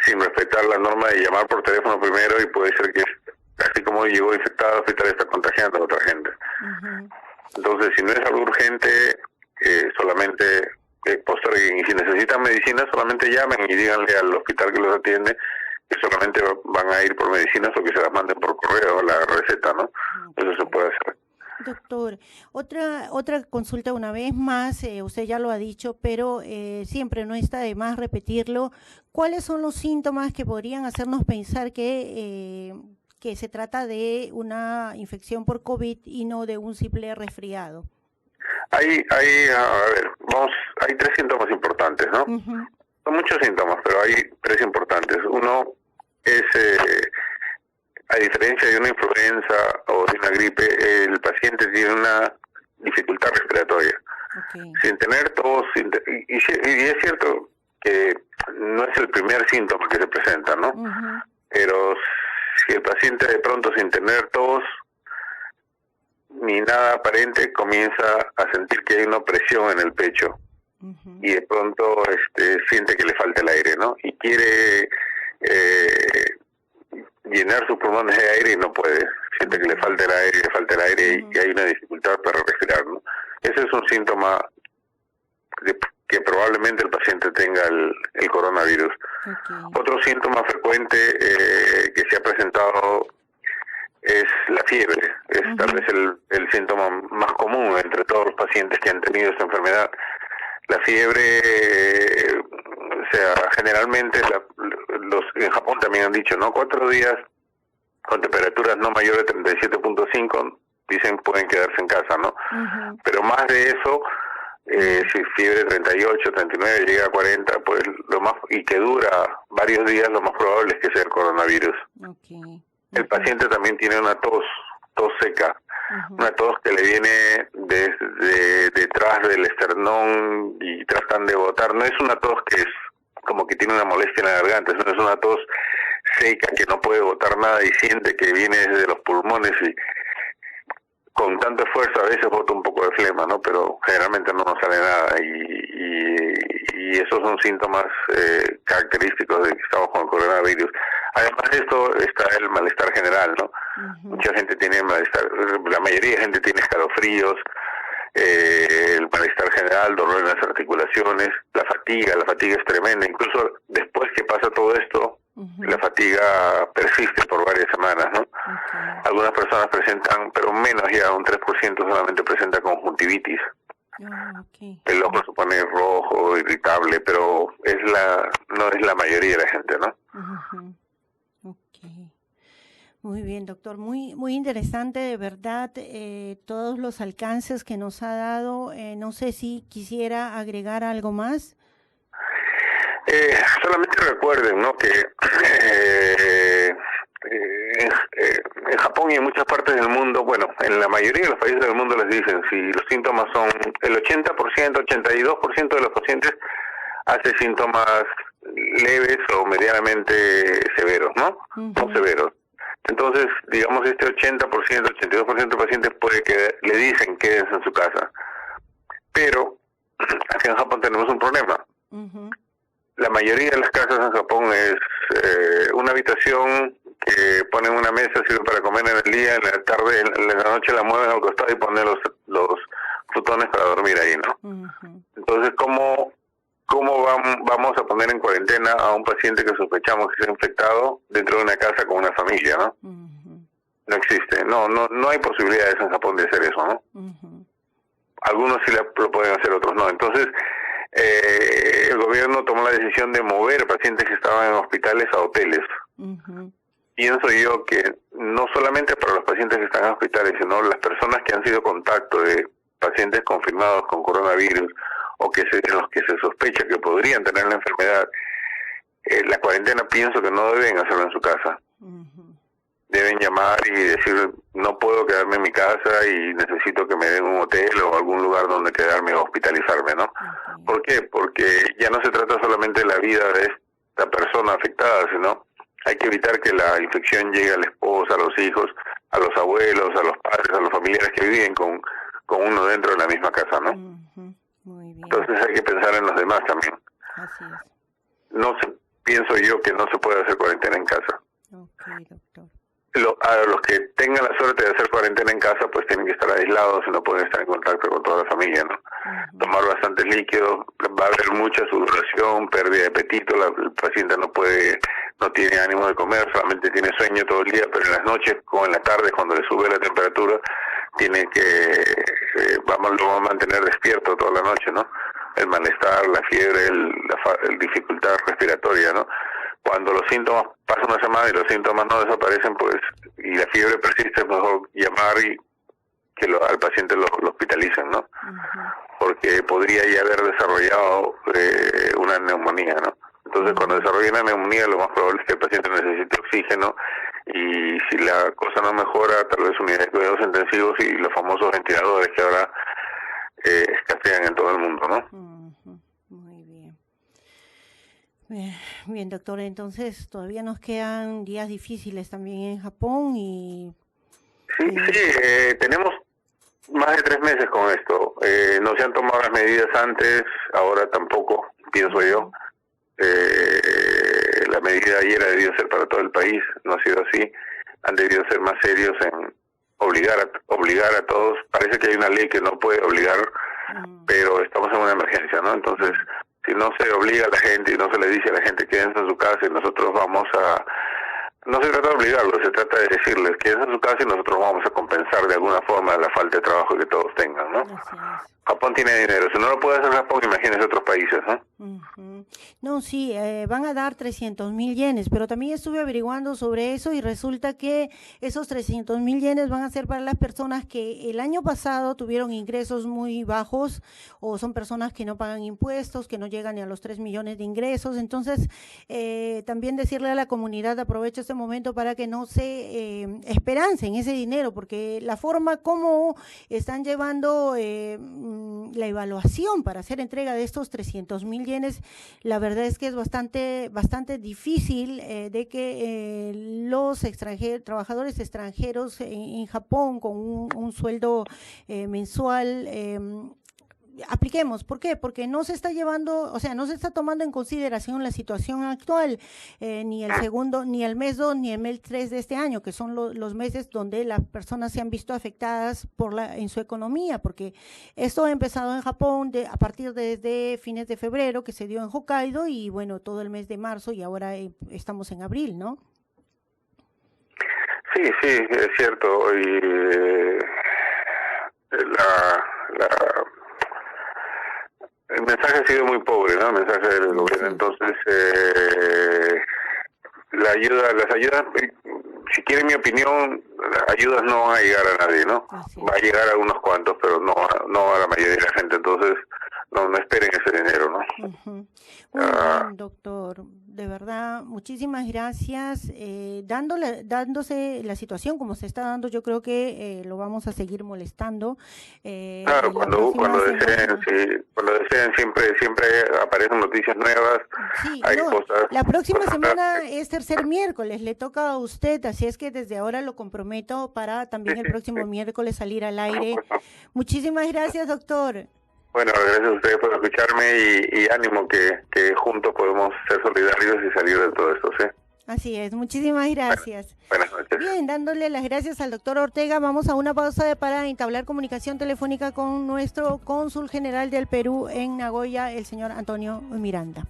sin respetar la norma de llamar por teléfono primero, y puede ser que, así como llegó infectado al hospital, está contagiando a otra gente. Entonces, si no es algo urgente, solamente posterguen, y si necesitan medicinas, solamente llamen y díganle al hospital que los atiende que solamente van a ir por medicinas o que se las manden por correo la receta, ¿no? Eso se puede hacer. Doctor, otra consulta una vez más, usted ya lo ha dicho, pero siempre no está de más repetirlo. ¿Cuáles son los síntomas que podrían hacernos pensar que se trata de una infección por COVID y no de un simple resfriado? Hay 3 síntomas importantes, ¿no? Son muchos síntomas, pero hay 3 importantes. Uno es, a diferencia de una influenza o de una gripe, el paciente tiene una dificultad respiratoria. sin tener tos, y es cierto que no es el primer síntoma que se presenta, ¿no? Pero si el paciente de pronto sin tener tos ni nada aparente comienza a sentir que hay una presión en el pecho y de pronto siente que le falta el aire, ¿no? Y quiere llenar sus pulmones de aire y no puede, siente que le falta el aire y hay una dificultad para respirar, ¿no? Ese es un síntoma que probablemente el paciente tenga el coronavirus. Otro síntoma frecuente que se ha presentado es la fiebre. Es tal vez el síntoma más común entre todos los pacientes que han tenido esta enfermedad. La fiebre, o sea, generalmente en Japón también han dicho, ¿no? 4 días con temperaturas no mayores de 37.5, dicen pueden quedarse en casa, ¿no? Pero más de eso, si fiebre 38, 39 llega a 40, pues y que dura varios días, lo más probable es que sea el coronavirus. El paciente también tiene una tos seca, una tos que le viene desde detrás del esternón y tratan de botar. No es una tos que es como que tiene una molestia en la garganta, es una tos seca que no puede botar nada y siente que viene desde los pulmones y con tanto esfuerzo a veces bota un poco de flema, ¿no? Pero generalmente no nos sale nada y esos son síntomas característicos de que estamos con el coronavirus. Además de esto está el malestar general, ¿no? Mucha gente tiene malestar, la mayoría de gente tiene escalofríos, el malestar general, dolor en las articulaciones, la fatiga es tremenda, incluso después que pasa todo esto, la fatiga persiste por varias semanas, ¿no? Algunas personas presentan, pero menos ya, un 3% solamente presenta conjuntivitis. El ojo se pone rojo, irritable, pero no es la mayoría de la gente, ¿no? Muy bien, doctor. Muy interesante, de verdad, todos los alcances que nos ha dado. No sé si quisiera agregar algo más. Solamente recuerden, ¿no?, que en Japón y en muchas partes del mundo, bueno, en la mayoría de los países del mundo les dicen, si los síntomas son el 80%, 82% de los pacientes hace síntomas leves o medianamente severos, ¿no? No severos. Entonces, digamos, este 80%, 82% de pacientes le dicen quédense en su casa. Pero aquí en Japón tenemos un problema. La mayoría de las casas en Japón es una habitación que ponen una mesa, sirve para comer en el día, en la tarde, en la noche la mueven al costado y ponen los futones para dormir ahí, ¿no? Entonces, ¿cómo vamos a poner en cuarentena a un paciente que sospechamos que se ha infectado dentro de una casa con una familia, ¿no? No existe, no hay posibilidades en Japón de hacer eso, ¿no? Algunos sí lo pueden hacer, otros no. Entonces, el gobierno tomó la decisión de mover pacientes que estaban en hospitales a hoteles. Pienso yo que no solamente para los pacientes que están en hospitales, sino las personas que han sido contacto de pacientes confirmados con coronavirus o en los que se sospecha que podrían tener la enfermedad, la cuarentena pienso que no deben hacerlo en su casa. Deben llamar y decir, no puedo quedarme en mi casa y necesito que me den un hotel o algún lugar donde quedarme o hospitalizarme, ¿no? ¿Por qué? Porque ya no se trata solamente de la vida de esta persona afectada, sino hay que evitar que la infección llegue a la esposa, a los hijos, a los abuelos, a los padres, a los familiares que viven con uno dentro de la misma casa, ¿no? Muy bien. Entonces hay que pensar en los demás también. Así es. Pienso yo que no se puede hacer cuarentena en casa. Doctor. A los que tengan la suerte de hacer cuarentena en casa, pues tienen que estar aislados y no pueden estar en contacto con toda la familia, ¿no? Tomar bastantes líquidos, va a haber mucha sudoración, pérdida de apetito, el paciente no tiene ánimo de comer, solamente tiene sueño todo el día, pero en las noches o en la tarde, cuando le sube la temperatura, lo va a mantener despierto toda la noche, ¿no? El malestar, la fiebre, la dificultad respiratoria, ¿no? Cuando los síntomas pasan una semana y los síntomas no desaparecen, pues, y la fiebre persiste, es mejor llamar y que al paciente lo hospitalicen, ¿no? Porque podría ya haber desarrollado una neumonía, ¿no? Entonces, cuando desarrolla una neumonía, lo más probable es que el paciente necesite oxígeno y si la cosa no mejora, tal vez unidades de cuidados intensivos y los famosos ventiladores que ahora escasean en todo el mundo, ¿no? Muy bien. Bien, doctor, entonces todavía nos quedan días difíciles también en Japón y... Sí, tenemos más de 3 meses con esto. No se han tomado las medidas antes, ahora tampoco, pienso yo. La medida ayer ha debido ser para todo el país, no ha sido así. Han debido ser más serios en obligar a todos. Parece que hay una ley que no puede obligar, pero estamos en una emergencia, ¿no? Entonces, si no se obliga a la gente y no se le dice a la gente quédense en su casa y nosotros vamos a... No se trata de obligarlos, se trata de decirles quédense en su casa y nosotros vamos a compensar de alguna forma la falta de trabajo que todos tengan, ¿no? Japón tiene dinero, si no lo puede hacer Japón, imagínense otros países, ¿no? No, sí, van a dar 300.000 yenes, pero también estuve averiguando sobre eso y resulta que esos 300.000 yenes van a ser para las personas que el año pasado tuvieron ingresos muy bajos o son personas que no pagan impuestos, que no llegan ni a los 3 millones de ingresos. Entonces, también decirle a la comunidad, aprovecho este momento para que no se esperancen ese dinero, porque la forma como están llevando la evaluación para hacer entrega de estos 300.000 yenes, la verdad es que es bastante difícil de que los trabajadores extranjeros en Japón con un sueldo mensual apliquemos. ¿Por qué? Porque no se está llevando, o sea, no se está tomando en consideración la situación actual, ni el segundo, ni el mes 2, ni el mes 3 de este año, que son los meses donde las personas se han visto afectadas en su economía, porque esto ha empezado en Japón a partir desde fines de febrero, que se dio en Hokkaido, y bueno, todo el mes de marzo, y ahora estamos en abril, ¿no? Sí, es cierto. Y el mensaje ha sido muy pobre, ¿no? El mensaje del gobierno. Entonces, las ayudas, si quieren mi opinión, las ayudas no van a llegar a nadie, ¿no? Va a llegar a unos cuantos, pero no a la mayoría de la gente. Entonces, no esperen ese dinero, ¿no? Muy bien, doctor. De verdad, muchísimas gracias. Dándose la situación como se está dando, yo creo que lo vamos a seguir molestando. Claro, cuando deseen, siempre aparecen noticias nuevas. Sí, hay cosas. La próxima semana es tercer miércoles, le toca a usted, así es que desde ahora lo comprometo para también el próximo miércoles salir al aire. Muchísimas gracias, doctor. Bueno, gracias a ustedes por escucharme y ánimo que juntos podemos ser solidarios y salir de todo esto, ¿sí? Así es, muchísimas gracias. Buenas noches. Bien, dándole las gracias al doctor Ortega, vamos a una pausa para entablar comunicación telefónica con nuestro cónsul general del Perú en Nagoya, el señor Antonio Miranda.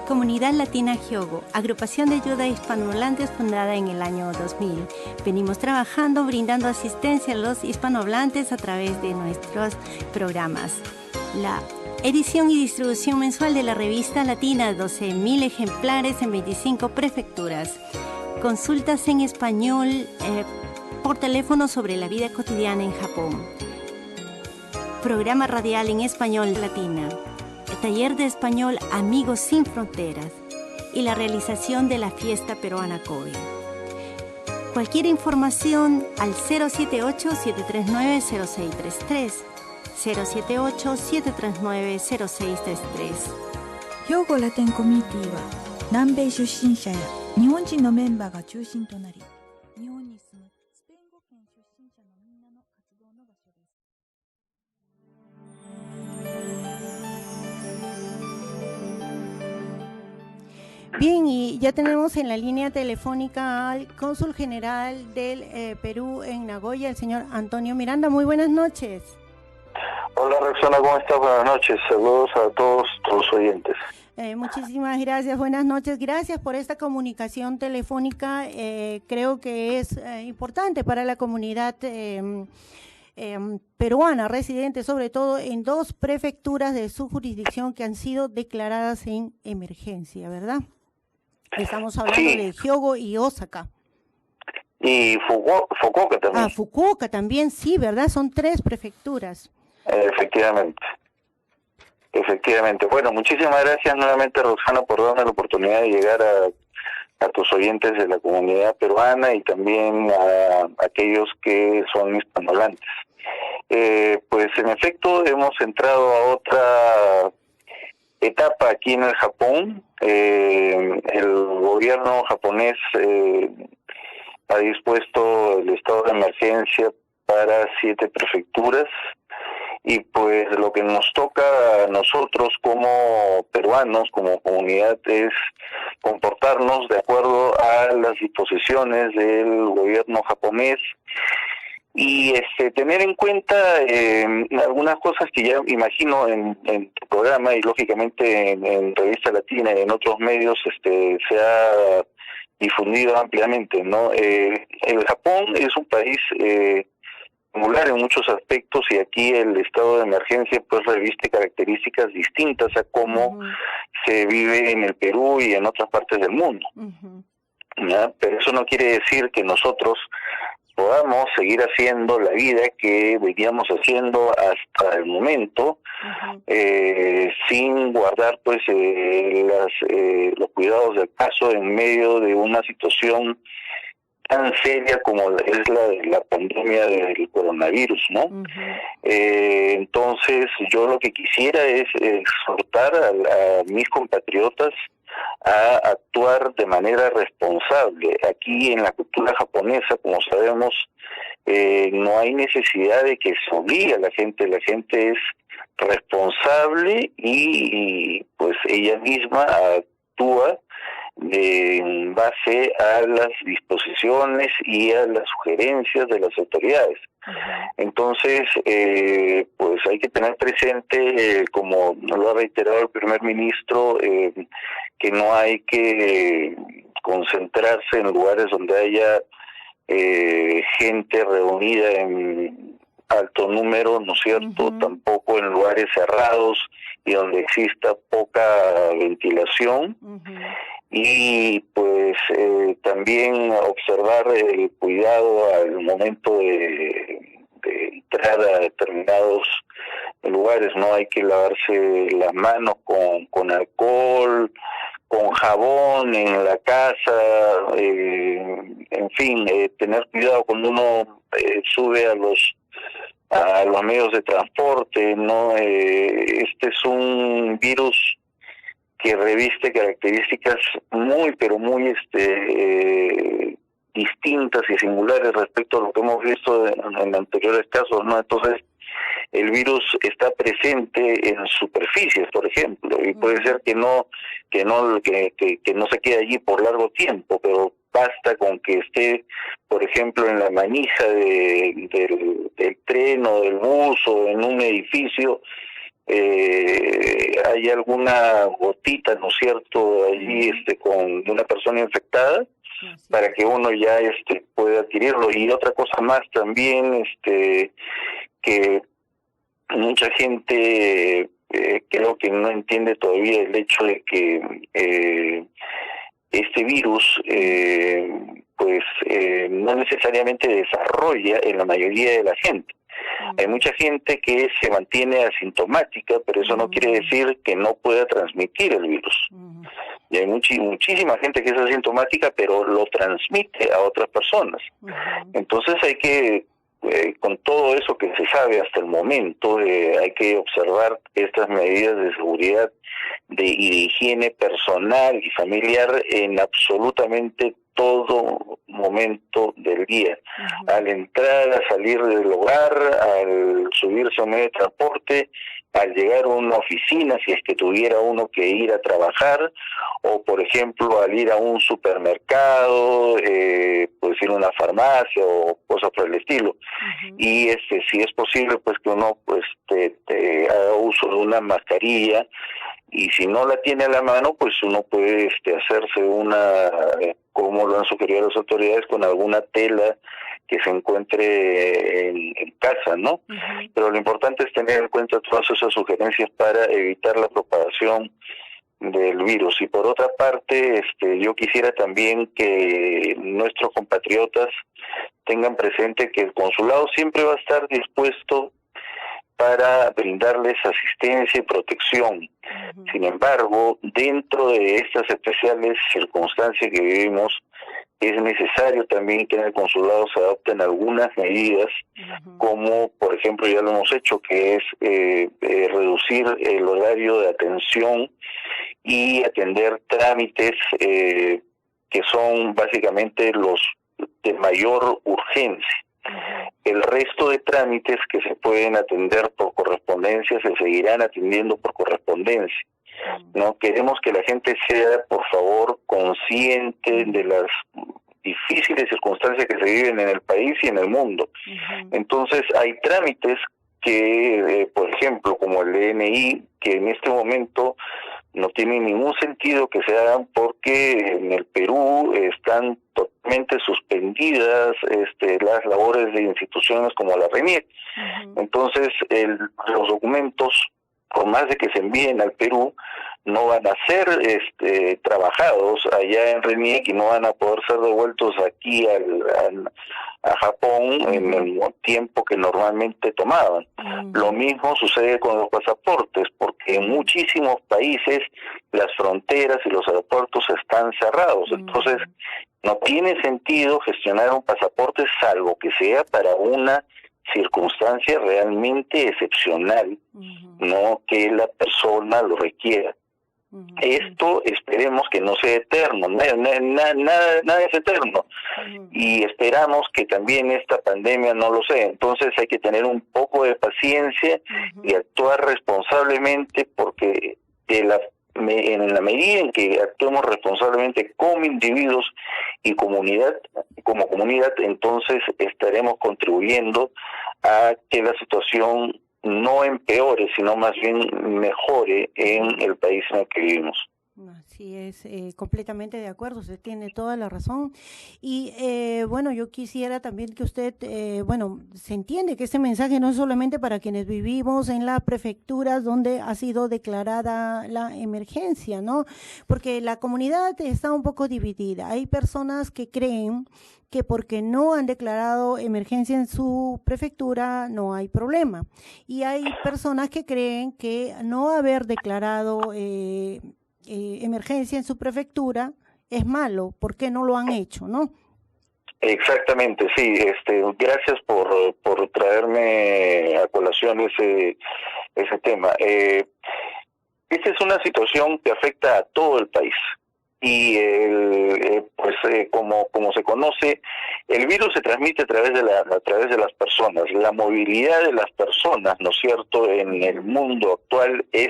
Comunidad Latina Hyogo, agrupación de ayuda a hispanohablantes fundada en el año 2000. Venimos trabajando, brindando asistencia a los hispanohablantes a través de nuestros programas. La edición y distribución mensual de la revista Latina, 12.000 ejemplares en 25 prefecturas. Consultas en español por teléfono sobre la vida cotidiana en Japón. Programa radial en español Latina. Taller de español Amigos Sin Fronteras y la realización de la fiesta peruana Kobe. Cualquier información al 078-739-0633, 078-739-0633。兵庫ラテンコミュニティは南米出身者や日本人のメンバーが中心となり、日本に住むスペイン語圏出身者のみんなの活動の場所です。Bien, y ya tenemos en la línea telefónica al cónsul general del Perú en Nagoya, el señor Antonio Miranda. Muy buenas noches. Hola Roxana, ¿cómo estás? Buenas noches. Saludos a todos los oyentes. Muchísimas gracias, buenas noches. Gracias por esta comunicación telefónica. Creo que es importante para la comunidad peruana residente, sobre todo en 2 prefecturas de su jurisdicción que han sido declaradas en emergencia, ¿verdad? Estamos hablando de Hyogo y Osaka. Y Fukuoka también. Fukuoka también, sí, ¿verdad? Son 3 prefecturas. Efectivamente. Bueno, muchísimas gracias nuevamente, Roxana, por darme la oportunidad de llegar a tus oyentes de la comunidad peruana y también a aquellos que son hispanohablantes. Pues en efecto hemos entrado a otra etapa aquí en el Japón. El gobierno japonés ha dispuesto el estado de emergencia para 7 prefecturas y pues lo que nos toca a nosotros como peruanos, como comunidad, es comportarnos de acuerdo a las disposiciones del gobierno japonés y tener en cuenta algunas cosas que ya imagino en tu programa y lógicamente en Revista Latina y en otros medios se ha difundido ampliamente, ¿no? El Japón es un país singular en muchos aspectos y aquí el estado de emergencia pues reviste características distintas a cómo se vive en el Perú y en otras partes del mundo. ¿Ya? Pero eso no quiere decir que nosotros podamos seguir haciendo la vida que veníamos haciendo hasta el momento, sin guardar pues los cuidados del caso en medio de una situación tan seria como es la pandemia del coronavirus, ¿no? Entonces yo lo que quisiera es exhortar a mis compatriotas a actuar de manera responsable. Aquí en la cultura japonesa, como sabemos, no hay necesidad de que se obligue a la gente es responsable y pues ella misma actúa en base a las disposiciones y a las sugerencias de las autoridades. Entonces, pues hay que tener presente, como lo ha reiterado el primer ministro, que no hay que concentrarse en lugares donde haya gente reunida en alto número, ¿no es cierto? Tampoco en lugares cerrados y donde exista poca ventilación. Y pues también observar el cuidado al momento de entrar a determinados lugares, no hay que lavarse las manos con alcohol, con jabón en la casa, en fin, tener cuidado cuando uno sube a los medios de transporte, ¿no? Este es un virus que reviste características muy, pero muy distintas y singulares respecto a lo que hemos visto en anteriores casos, ¿no? Entonces, el virus está presente en superficies, por ejemplo, y puede ser que no se quede allí por largo tiempo, pero basta con que esté, por ejemplo, en la manija del tren o del bus o en un edificio, hay alguna gotita, ¿no es cierto?, allí con una persona infectada, para que uno ya pueda adquirirlo. Y otra cosa más también, que mucha gente creo que no entiende todavía el hecho de que este virus pues no necesariamente desarrolla en la mayoría de la gente. Hay mucha gente que se mantiene asintomática, pero eso no quiere decir que no pueda transmitir el virus. Y hay muchísima gente que es asintomática, pero lo transmite a otras personas. Entonces hay que, con todo eso que se sabe hasta el momento, hay que observar estas medidas de seguridad y de higiene personal y familiar en absolutamente todo momento del día. Al entrar, a salir del hogar, al subirse a un medio de transporte, al llegar a una oficina, si es que tuviera uno que ir a trabajar, o por ejemplo al ir a un supermercado, pues ir a una farmacia o cosas por el estilo. Y si es posible, pues que uno pues haga uso de una mascarilla, y si no la tiene a la mano, pues uno puede hacerse una, como lo han sugerido las autoridades, con alguna tela que se encuentre en casa, ¿no? Pero lo importante es tener en cuenta todas esas sugerencias para evitar la propagación del virus. Y por otra parte, yo quisiera también que nuestros compatriotas tengan presente que el consulado siempre va a estar dispuesto para brindarles asistencia y protección. Sin embargo, dentro de estas especiales circunstancias que vivimos, es necesario también que en el consulado se adopten algunas medidas, como por ejemplo ya lo hemos hecho, que es reducir el horario de atención y atender trámites que son básicamente los de mayor urgencia. El resto de trámites que se pueden atender por correspondencia se seguirán atendiendo por correspondencia. No queremos que la gente sea, por favor, consciente de las difíciles circunstancias que se viven en el país y en el mundo. Entonces, hay trámites que, por ejemplo, como el DNI, que en este momento no tiene ningún sentido que se hagan porque en el Perú están totalmente suspendidas las labores de instituciones como la RENIEC. Entonces, los documentos, por más de que se envíen al Perú, no van a ser trabajados allá en RENIEC y no van a poder ser devueltos aquí a Japón en el tiempo que normalmente tomaban. Lo mismo sucede con los pasaportes, porque en muchísimos países las fronteras y los aeropuertos están cerrados. Entonces, no tiene sentido gestionar un pasaporte salvo que sea para una circunstancia realmente excepcional, no que la persona lo requiera. Esto esperemos que no sea eterno, nada es eterno, y esperamos que también esta pandemia no lo sea. Entonces hay que tener un poco de paciencia y actuar responsablemente, porque en la medida en que actuemos responsablemente como individuos y como comunidad, entonces estaremos contribuyendo a que la situación no empeore, sino más bien mejore en el país en el que vivimos. Así es, completamente de acuerdo, usted tiene toda la razón. Y bueno, yo quisiera también que usted, se entiende que este mensaje no es solamente para quienes vivimos en las prefecturas donde ha sido declarada la emergencia, ¿no? Porque la comunidad está un poco dividida. Hay personas que creen que porque no han declarado emergencia en su prefectura no hay problema. Y hay personas que creen que no haber declarado emergencia en su prefectura es malo, ¿por qué no lo han hecho, no? Exactamente, sí. Gracias por traerme a colación ese tema. Esta es una situación que afecta a todo el país. Y como se conoce, el virus se transmite a través de las personas. La movilidad de las personas, ¿no es cierto?, en el mundo actual es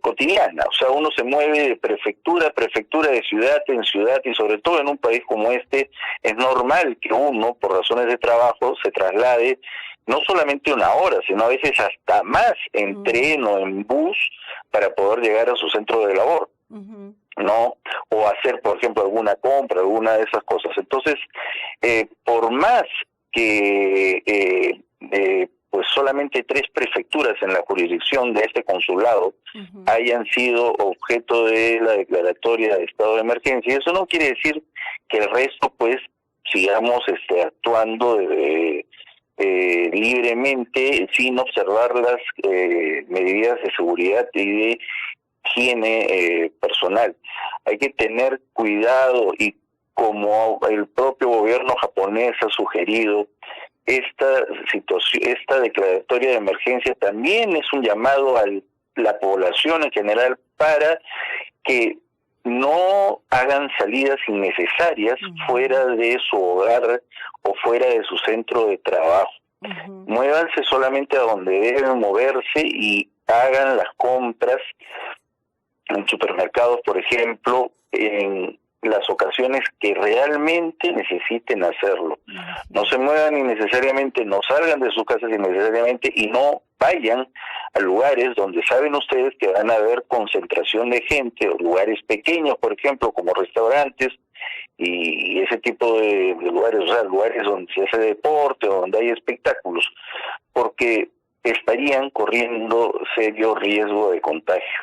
cotidiana. O sea, uno se mueve de prefectura a prefectura, de ciudad en ciudad, y sobre todo en un país como este es normal que uno, por razones de trabajo, se traslade no solamente una hora, sino a veces hasta más en tren o en bus para poder llegar a su centro de labor, ¿no? O hacer, por ejemplo, alguna compra, alguna de esas cosas. Entonces, por más que pues solamente 3 prefecturas en la jurisdicción de este consulado hayan sido objeto de la declaratoria de estado de emergencia, eso no quiere decir que el resto pues sigamos actuando libremente sin observar las medidas de seguridad y de higiene personal. Hay que tener cuidado, y como el propio gobierno japonés ha sugerido, esta declaratoria de emergencia también es un llamado a la población en general para que no hagan salidas innecesarias fuera de su hogar o fuera de su centro de trabajo. Muévanse solamente a donde deben moverse y hagan las compras en supermercados, por ejemplo, en las ocasiones que realmente necesiten hacerlo. No se muevan innecesariamente, no salgan de sus casas innecesariamente y no vayan a lugares donde saben ustedes que van a haber concentración de gente, o lugares pequeños, por ejemplo, como restaurantes y ese tipo de lugares, o sea, lugares donde se hace deporte o donde hay espectáculos, porque estarían corriendo serio riesgo de contagio.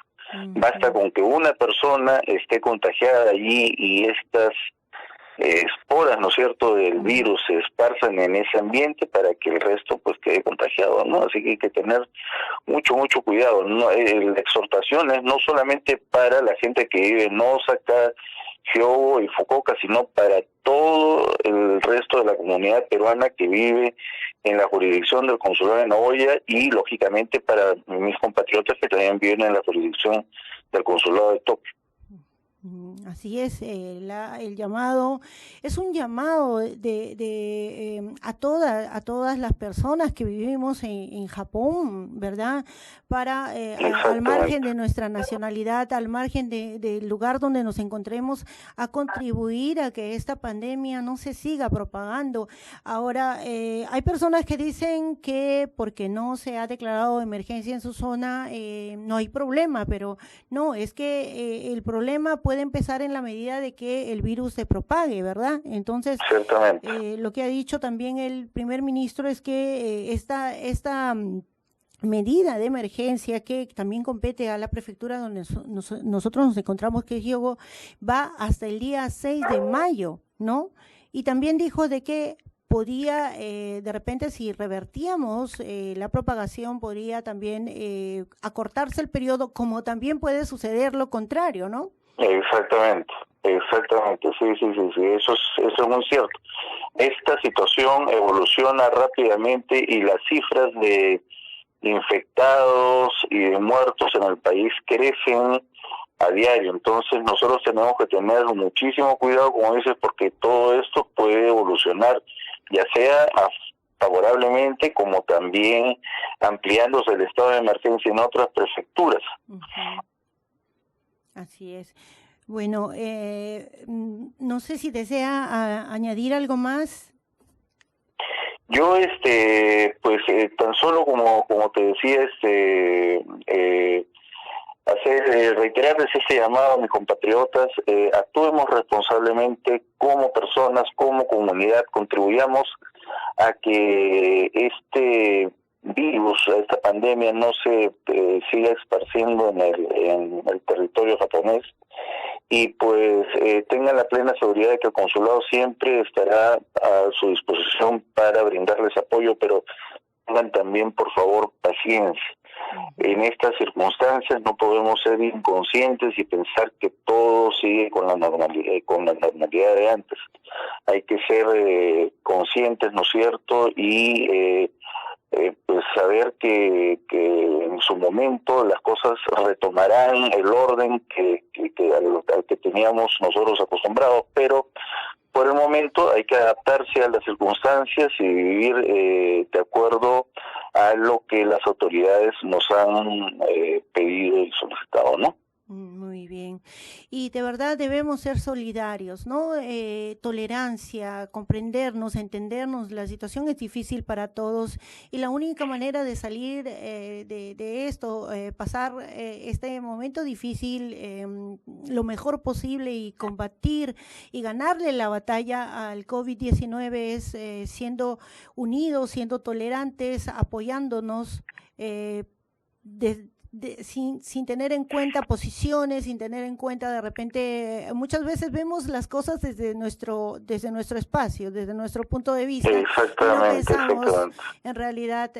Basta con que una persona esté contagiada allí y estas esporas, ¿no es cierto?, del virus se esparzan en ese ambiente para que el resto pues quede contagiado, ¿no? Así que hay que tener mucho cuidado, ¿no? La exhortación es no solamente para la gente que vive en Osaka, Hyogo y Fukuoka, sino para todo el resto de la comunidad peruana que vive en la jurisdicción del consulado de Nagoya y lógicamente para mis compatriotas que también viven en la jurisdicción del consulado de Tokio. Así es, el llamado es un llamado a todas las personas que vivimos en Japón, ¿verdad? Para al margen de nuestra nacionalidad, al margen del lugar donde nos encontremos, a contribuir a que esta pandemia no se siga propagando. Ahora, hay personas que dicen que porque no se ha declarado emergencia en su zona no hay problema, pero no, es que el problema puede empezar en la medida de que el virus se propague, ¿verdad? Entonces, lo que ha dicho también el primer ministro es que esta medida de emergencia que también compete a la prefectura donde nosotros nos encontramos, que es Hyogo, va hasta el día 6 de mayo, ¿no? Y también dijo de que podía, de repente, si revertíamos la propagación, podría también acortarse el periodo, como también puede suceder lo contrario, ¿no? Exactamente, sí, eso es muy cierto. Esta situación evoluciona rápidamente y las cifras de infectados y de muertos en el país crecen a diario, entonces nosotros tenemos que tener muchísimo cuidado, como dices, porque todo esto puede evolucionar, ya sea favorablemente como también ampliándose el estado de emergencia en otras prefecturas. Así es. Bueno, no sé si desea añadir algo más. Yo, pues, tan solo como te decía, reiterarles este llamado a mis compatriotas, actuemos responsablemente como personas, como comunidad, contribuyamos a que este virus, esta pandemia no se siga esparciendo en el territorio japonés y pues tengan la plena seguridad de que el consulado siempre estará a su disposición para brindarles apoyo, pero tengan también por favor paciencia. En estas circunstancias no podemos ser inconscientes y pensar que todo sigue con la normalidad de antes. Hay que ser conscientes, ¿no es cierto? Y pues saber que en su momento las cosas retomarán el orden al que teníamos nosotros acostumbrados, pero por el momento hay que adaptarse a las circunstancias y vivir de acuerdo a lo que las autoridades nos han pedido y solicitado, ¿no? Muy bien. Y de verdad debemos ser solidarios, ¿no? Tolerancia, comprendernos, entendernos. La situación es difícil para todos y la única manera de salir de esto, pasar este momento difícil lo mejor posible y combatir y ganarle la batalla al COVID-19 es siendo unidos, siendo tolerantes, apoyándonos sin tener en cuenta posiciones, sin tener en cuenta de repente, muchas veces vemos las cosas desde nuestro espacio, desde nuestro punto de vista. Exactamente, pensamos, en realidad,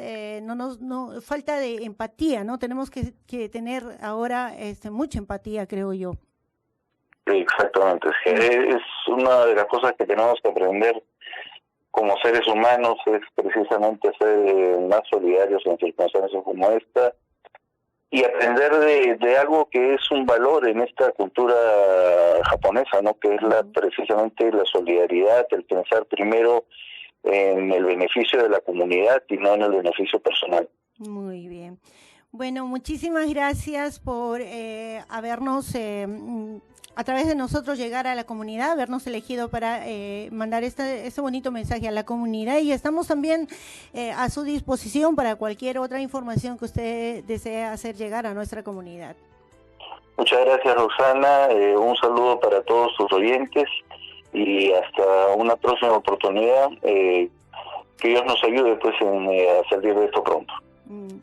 no falta de empatía, ¿no? Tenemos que tener ahora mucha empatía, creo yo. Exactamente, es una de las cosas que tenemos que aprender como seres humanos, es precisamente ser más solidarios en circunstancias como esta, y aprender de algo que es un valor en esta cultura japonesa, ¿no? Que es precisamente la solidaridad, el pensar primero en el beneficio de la comunidad y no en el beneficio personal. Muy bien. Bueno, muchísimas gracias por habernos, a través de nosotros, llegar a la comunidad, habernos elegido para mandar este bonito mensaje a la comunidad, y estamos también a su disposición para cualquier otra información que usted desee hacer llegar a nuestra comunidad. Muchas gracias, Roxana. Un saludo para todos sus oyentes y hasta una próxima oportunidad. Que Dios nos ayude pues a salir de esto pronto.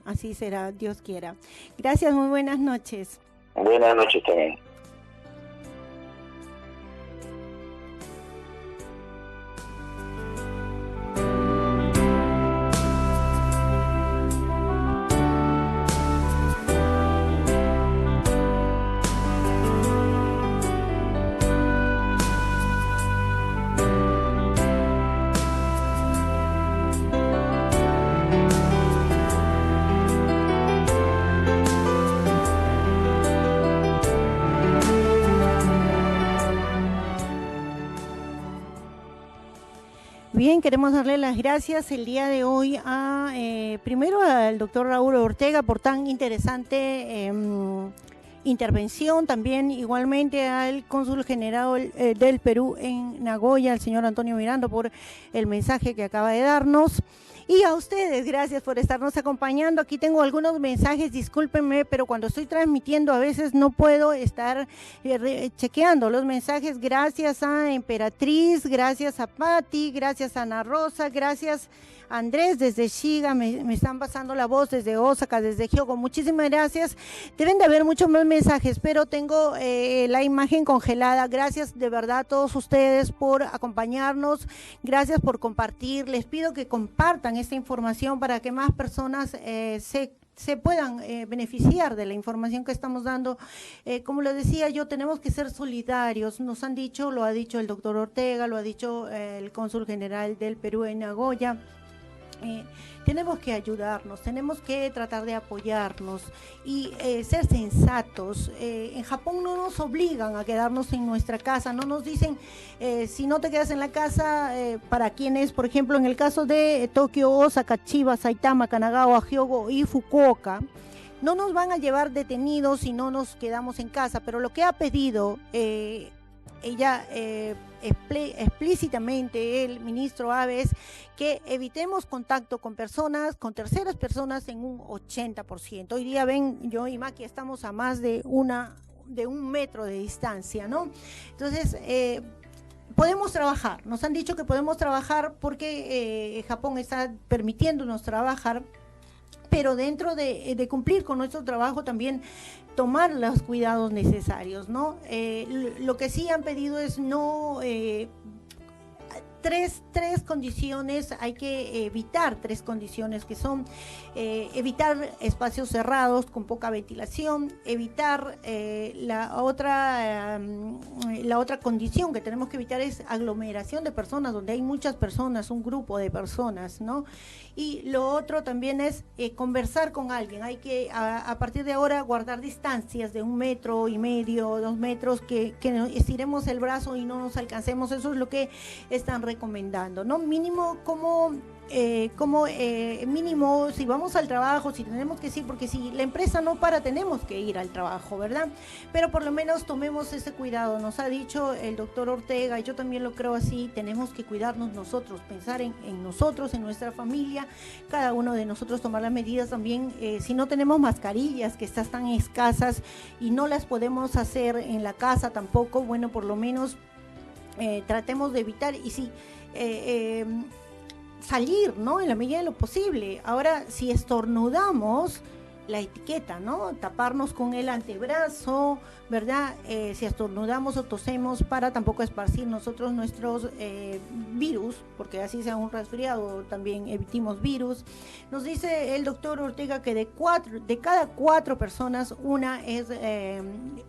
Así será, Dios quiera. Gracias, muy buenas noches. Buenas noches también. Bien, queremos darle las gracias el día de hoy a primero al doctor Raúl Ortega por tan interesante intervención, también igualmente al cónsul general del Perú en Nagoya, el señor Antonio Miranda, por el mensaje que acaba de darnos. Y a ustedes, gracias por estarnos acompañando. Aquí tengo algunos mensajes, discúlpenme, pero cuando estoy transmitiendo a veces no puedo estar chequeando los mensajes. Gracias a Emperatriz, gracias a Patti, gracias a Ana Rosa, gracias a Andrés desde Shiga, me están pasando la voz desde Osaka, desde Hyogo. Muchísimas gracias. Deben de haber muchos más mensajes, pero tengo la imagen congelada. Gracias de verdad a todos ustedes por acompañarnos, gracias por compartir. Les pido que compartan esta información para que más personas se puedan beneficiar de la información que estamos dando. Como les decía yo, tenemos que ser solidarios. Nos han dicho, lo ha dicho el doctor Ortega, lo ha dicho el cónsul general del Perú en Nagoya. Tenemos que ayudarnos, tenemos que tratar de apoyarnos y ser sensatos. En Japón no nos obligan a quedarnos en nuestra casa, no nos dicen si no te quedas en la casa, para quienes, por ejemplo, en el caso de Tokio, Osaka, Chiba, Saitama, Kanagawa, Hyogo y Fukuoka, no nos van a llevar detenidos si no nos quedamos en casa, pero lo que ha pedido ella explícitamente el ministro Abe es que evitemos contacto con personas, con terceras personas en un 80%. Hoy día ven, yo y Maki estamos a más de un metro de distancia, ¿no? Entonces, podemos trabajar, nos han dicho que podemos trabajar porque Japón está permitiéndonos trabajar, pero dentro de cumplir con nuestro trabajo también tomar los cuidados necesarios, ¿no? Lo que sí han pedido es no tres condiciones, hay que evitar tres condiciones que son evitar espacios cerrados con poca ventilación, evitar la otra condición que tenemos que evitar es aglomeración de personas, donde hay muchas personas, un grupo de personas, ¿no? Y lo otro también es conversar con alguien, hay que a partir de ahora guardar distancias de 1,5 metros, 2 metros, que estiremos el brazo y no nos alcancemos, eso es lo que están recomendando, ¿no? Mínimo mínimo si vamos al trabajo, si tenemos que ir, porque si la empresa no para, tenemos que ir al trabajo, ¿verdad? Pero por lo menos tomemos ese cuidado, nos ha dicho el doctor Ortega, y yo también lo creo así, tenemos que cuidarnos nosotros, pensar en nosotros, en nuestra familia, cada uno de nosotros tomar las medidas también, si no tenemos mascarillas que están tan escasas y no las podemos hacer en la casa tampoco, bueno, por lo menos tratemos de evitar, y si salir, ¿no? En la medida de lo posible. Ahora, si estornudamos, la etiqueta, ¿no? Taparnos con el antebrazo, ¿verdad? Si estornudamos o tosemos, para tampoco esparcir nosotros nuestros virus, porque así sea un resfriado, también evitemos virus. Nos dice el doctor Ortega que de cada 4 personas, una es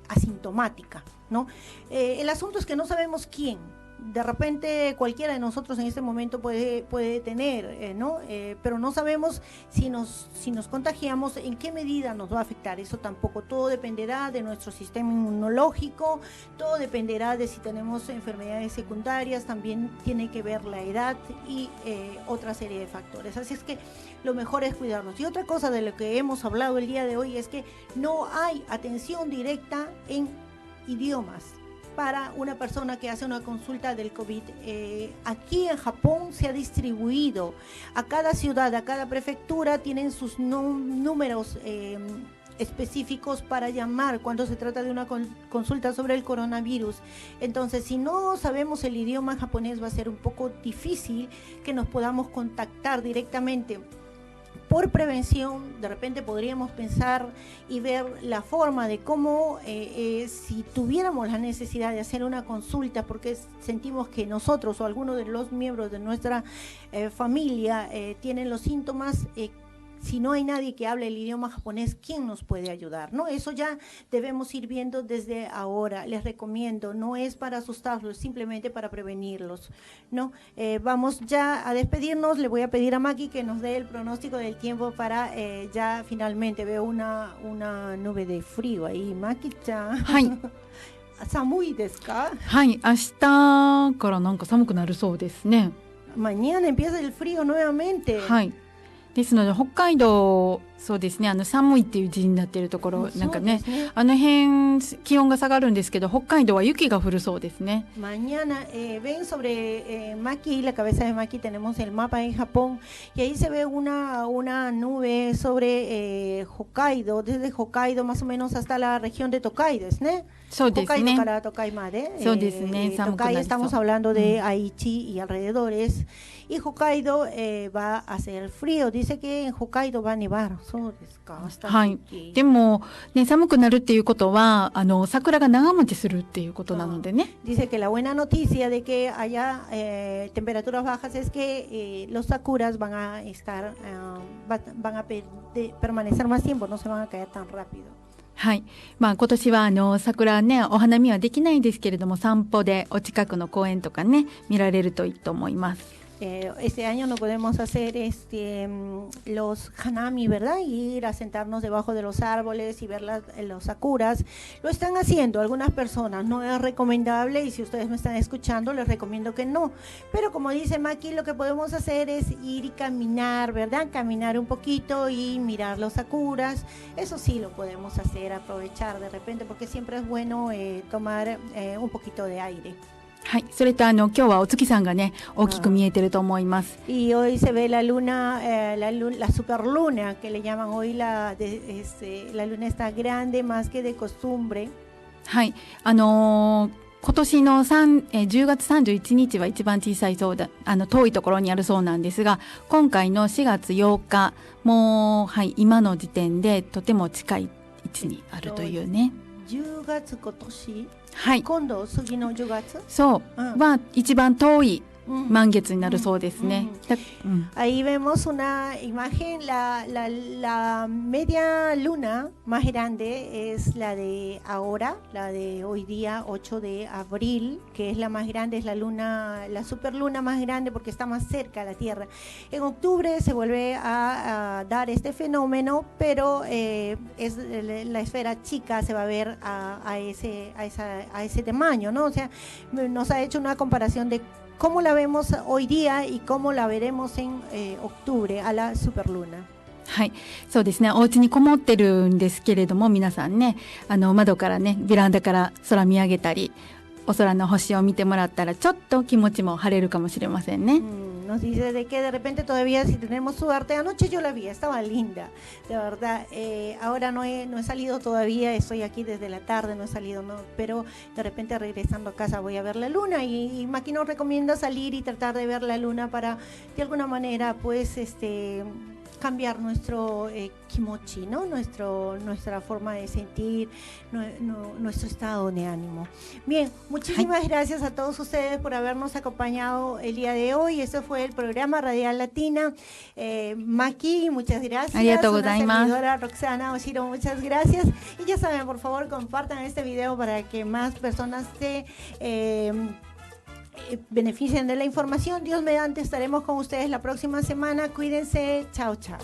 asintomática, ¿no? El asunto es que no sabemos quién. De repente cualquiera de nosotros en este momento puede tener, ¿no? Pero no sabemos si nos contagiamos, en qué medida nos va a afectar. Eso tampoco, todo dependerá de nuestro sistema inmunológico, todo dependerá de si tenemos enfermedades secundarias, también tiene que ver la edad y otra serie de factores. Así es que lo mejor es cuidarnos. Y otra cosa de lo que hemos hablado el día de hoy es que no hay atención directa en idiomas para una persona que hace una consulta del COVID. Aquí en Japón se ha distribuido a cada ciudad, a cada prefectura, tienen sus números específicos para llamar cuando se trata de una consulta sobre el coronavirus. Entonces, si no sabemos el idioma japonés, va a ser un poco difícil que nos podamos contactar directamente por prevención, de repente podríamos pensar y ver la forma de cómo, si tuviéramos la necesidad de hacer una consulta, porque sentimos que nosotros o alguno de los miembros de nuestra familia tienen los síntomas, si no hay nadie que hable el idioma japonés, ¿quién nos puede ayudar? ¿No? Eso ya debemos ir viendo desde ahora. Les recomiendo, no es para asustarlos, simplemente para prevenirlos, ¿no? Vamos ya a despedirnos. Le voy a pedir a Maki que nos dé el pronóstico del tiempo para ya finalmente. Veo una nube de frío ahí. Maki-chan. はい。寒いですか？はい、明日からなんか寒くなるそうですね。Mañana empieza el frío nuevamente. はい。ですので北海道、そうですね、寒いっていう字になっているところ、なんかね、あの辺気温が下がるんですけど、北海道は雪が降るそうですね。Mañana ven sobre Maki, la cabeza de Maki, tenemos el mapa en Japón y ahí se ve una nube sobre Hokkaido, desde Hokkaido más o menos hasta la región de Tokaido, ¿no? そうですね。 Hokkaido para Tokai made. そうですね。寒くなりそう。 Tokai estamos hablando de Aichi y alrededores. Y Hokkaido va a hacer frío. Dice que en Hokkaido va a nevar. そうですか。はい。でもね、寒くなるっていうことは桜が長持ちするっていうことなのでね。Dice que la buena noticia de que haya temperaturas bajas es que los sakuras van a estar van a permanecer más tiempo, no se van a caer tan rápido. はい。まあ今年は桜ね、お花見はできないですけれども、散歩でお近くの公園とかね、見られるといいと思います。Este año no podemos hacer los hanami, ¿verdad? Ir a sentarnos debajo de los árboles y ver los sakuras. Lo están haciendo algunas personas, no es recomendable y si ustedes me están escuchando les recomiendo que no. Pero como dice Maki, lo que podemos hacer es ir y caminar, ¿verdad? Caminar un poquito y mirar los sakuras. Eso sí lo podemos hacer, aprovechar de repente porque siempre es bueno tomar un poquito de aire. はい、それと今日はお月さんがね大きく見えてると思います。Y hoy se ve la luna, la superluna que le llaman hoy la luna está grande más que de costumbre. はい、今年の10月31日は一番小さいそうだ、遠いところにあるそうなんですが、今回の4月8日もう、はい、今の時点でとても近い位置にあるというね。10月今年、はい、今度次の10月そう、は一番遠い満月になるそうですね。Ahí vemos una imagen, la media luna más grande es la de ahora, la de hoy día 8 de abril, que es la más grande, es la superluna más grande porque está más cerca a la Tierra. En octubre se vuelve a dar este fenómeno, pero es la esfera chica se va a ver a ese tamaño, ¿no? O sea, nos ha hecho una comparación de cómo la vemos hoy día y cómo la veremos en octubre a la superluna. はい、そうですね。お家にこもってるんですけれども、皆さんね、窓からね、ベランダから空見上げたり、お空の星を見てもらったらちょっと気持ちも晴れるかもしれませんね。Nos dice de que de repente todavía si tenemos suerte, anoche yo la vi, estaba linda, de verdad. Ahora no he salido todavía, estoy aquí desde la tarde, no he salido, no, pero de repente regresando a casa voy a ver la luna y Maki nos recomienda salir y tratar de ver la luna para de alguna manera pues cambiar nuestro kimochi, ¿no? Nuestra forma de sentir, nuestro estado de ánimo. Bien, muchísimas gracias a todos ustedes por habernos acompañado el día de hoy. Este fue el programa Radial Latina. Maki, muchas gracias. Una servidora Roxana Oshiro, muchas gracias. Y ya saben, por favor, compartan este video para que más personas se beneficien de la información. Dios mediante estaremos con ustedes la próxima semana. Cuídense. Chao, chao.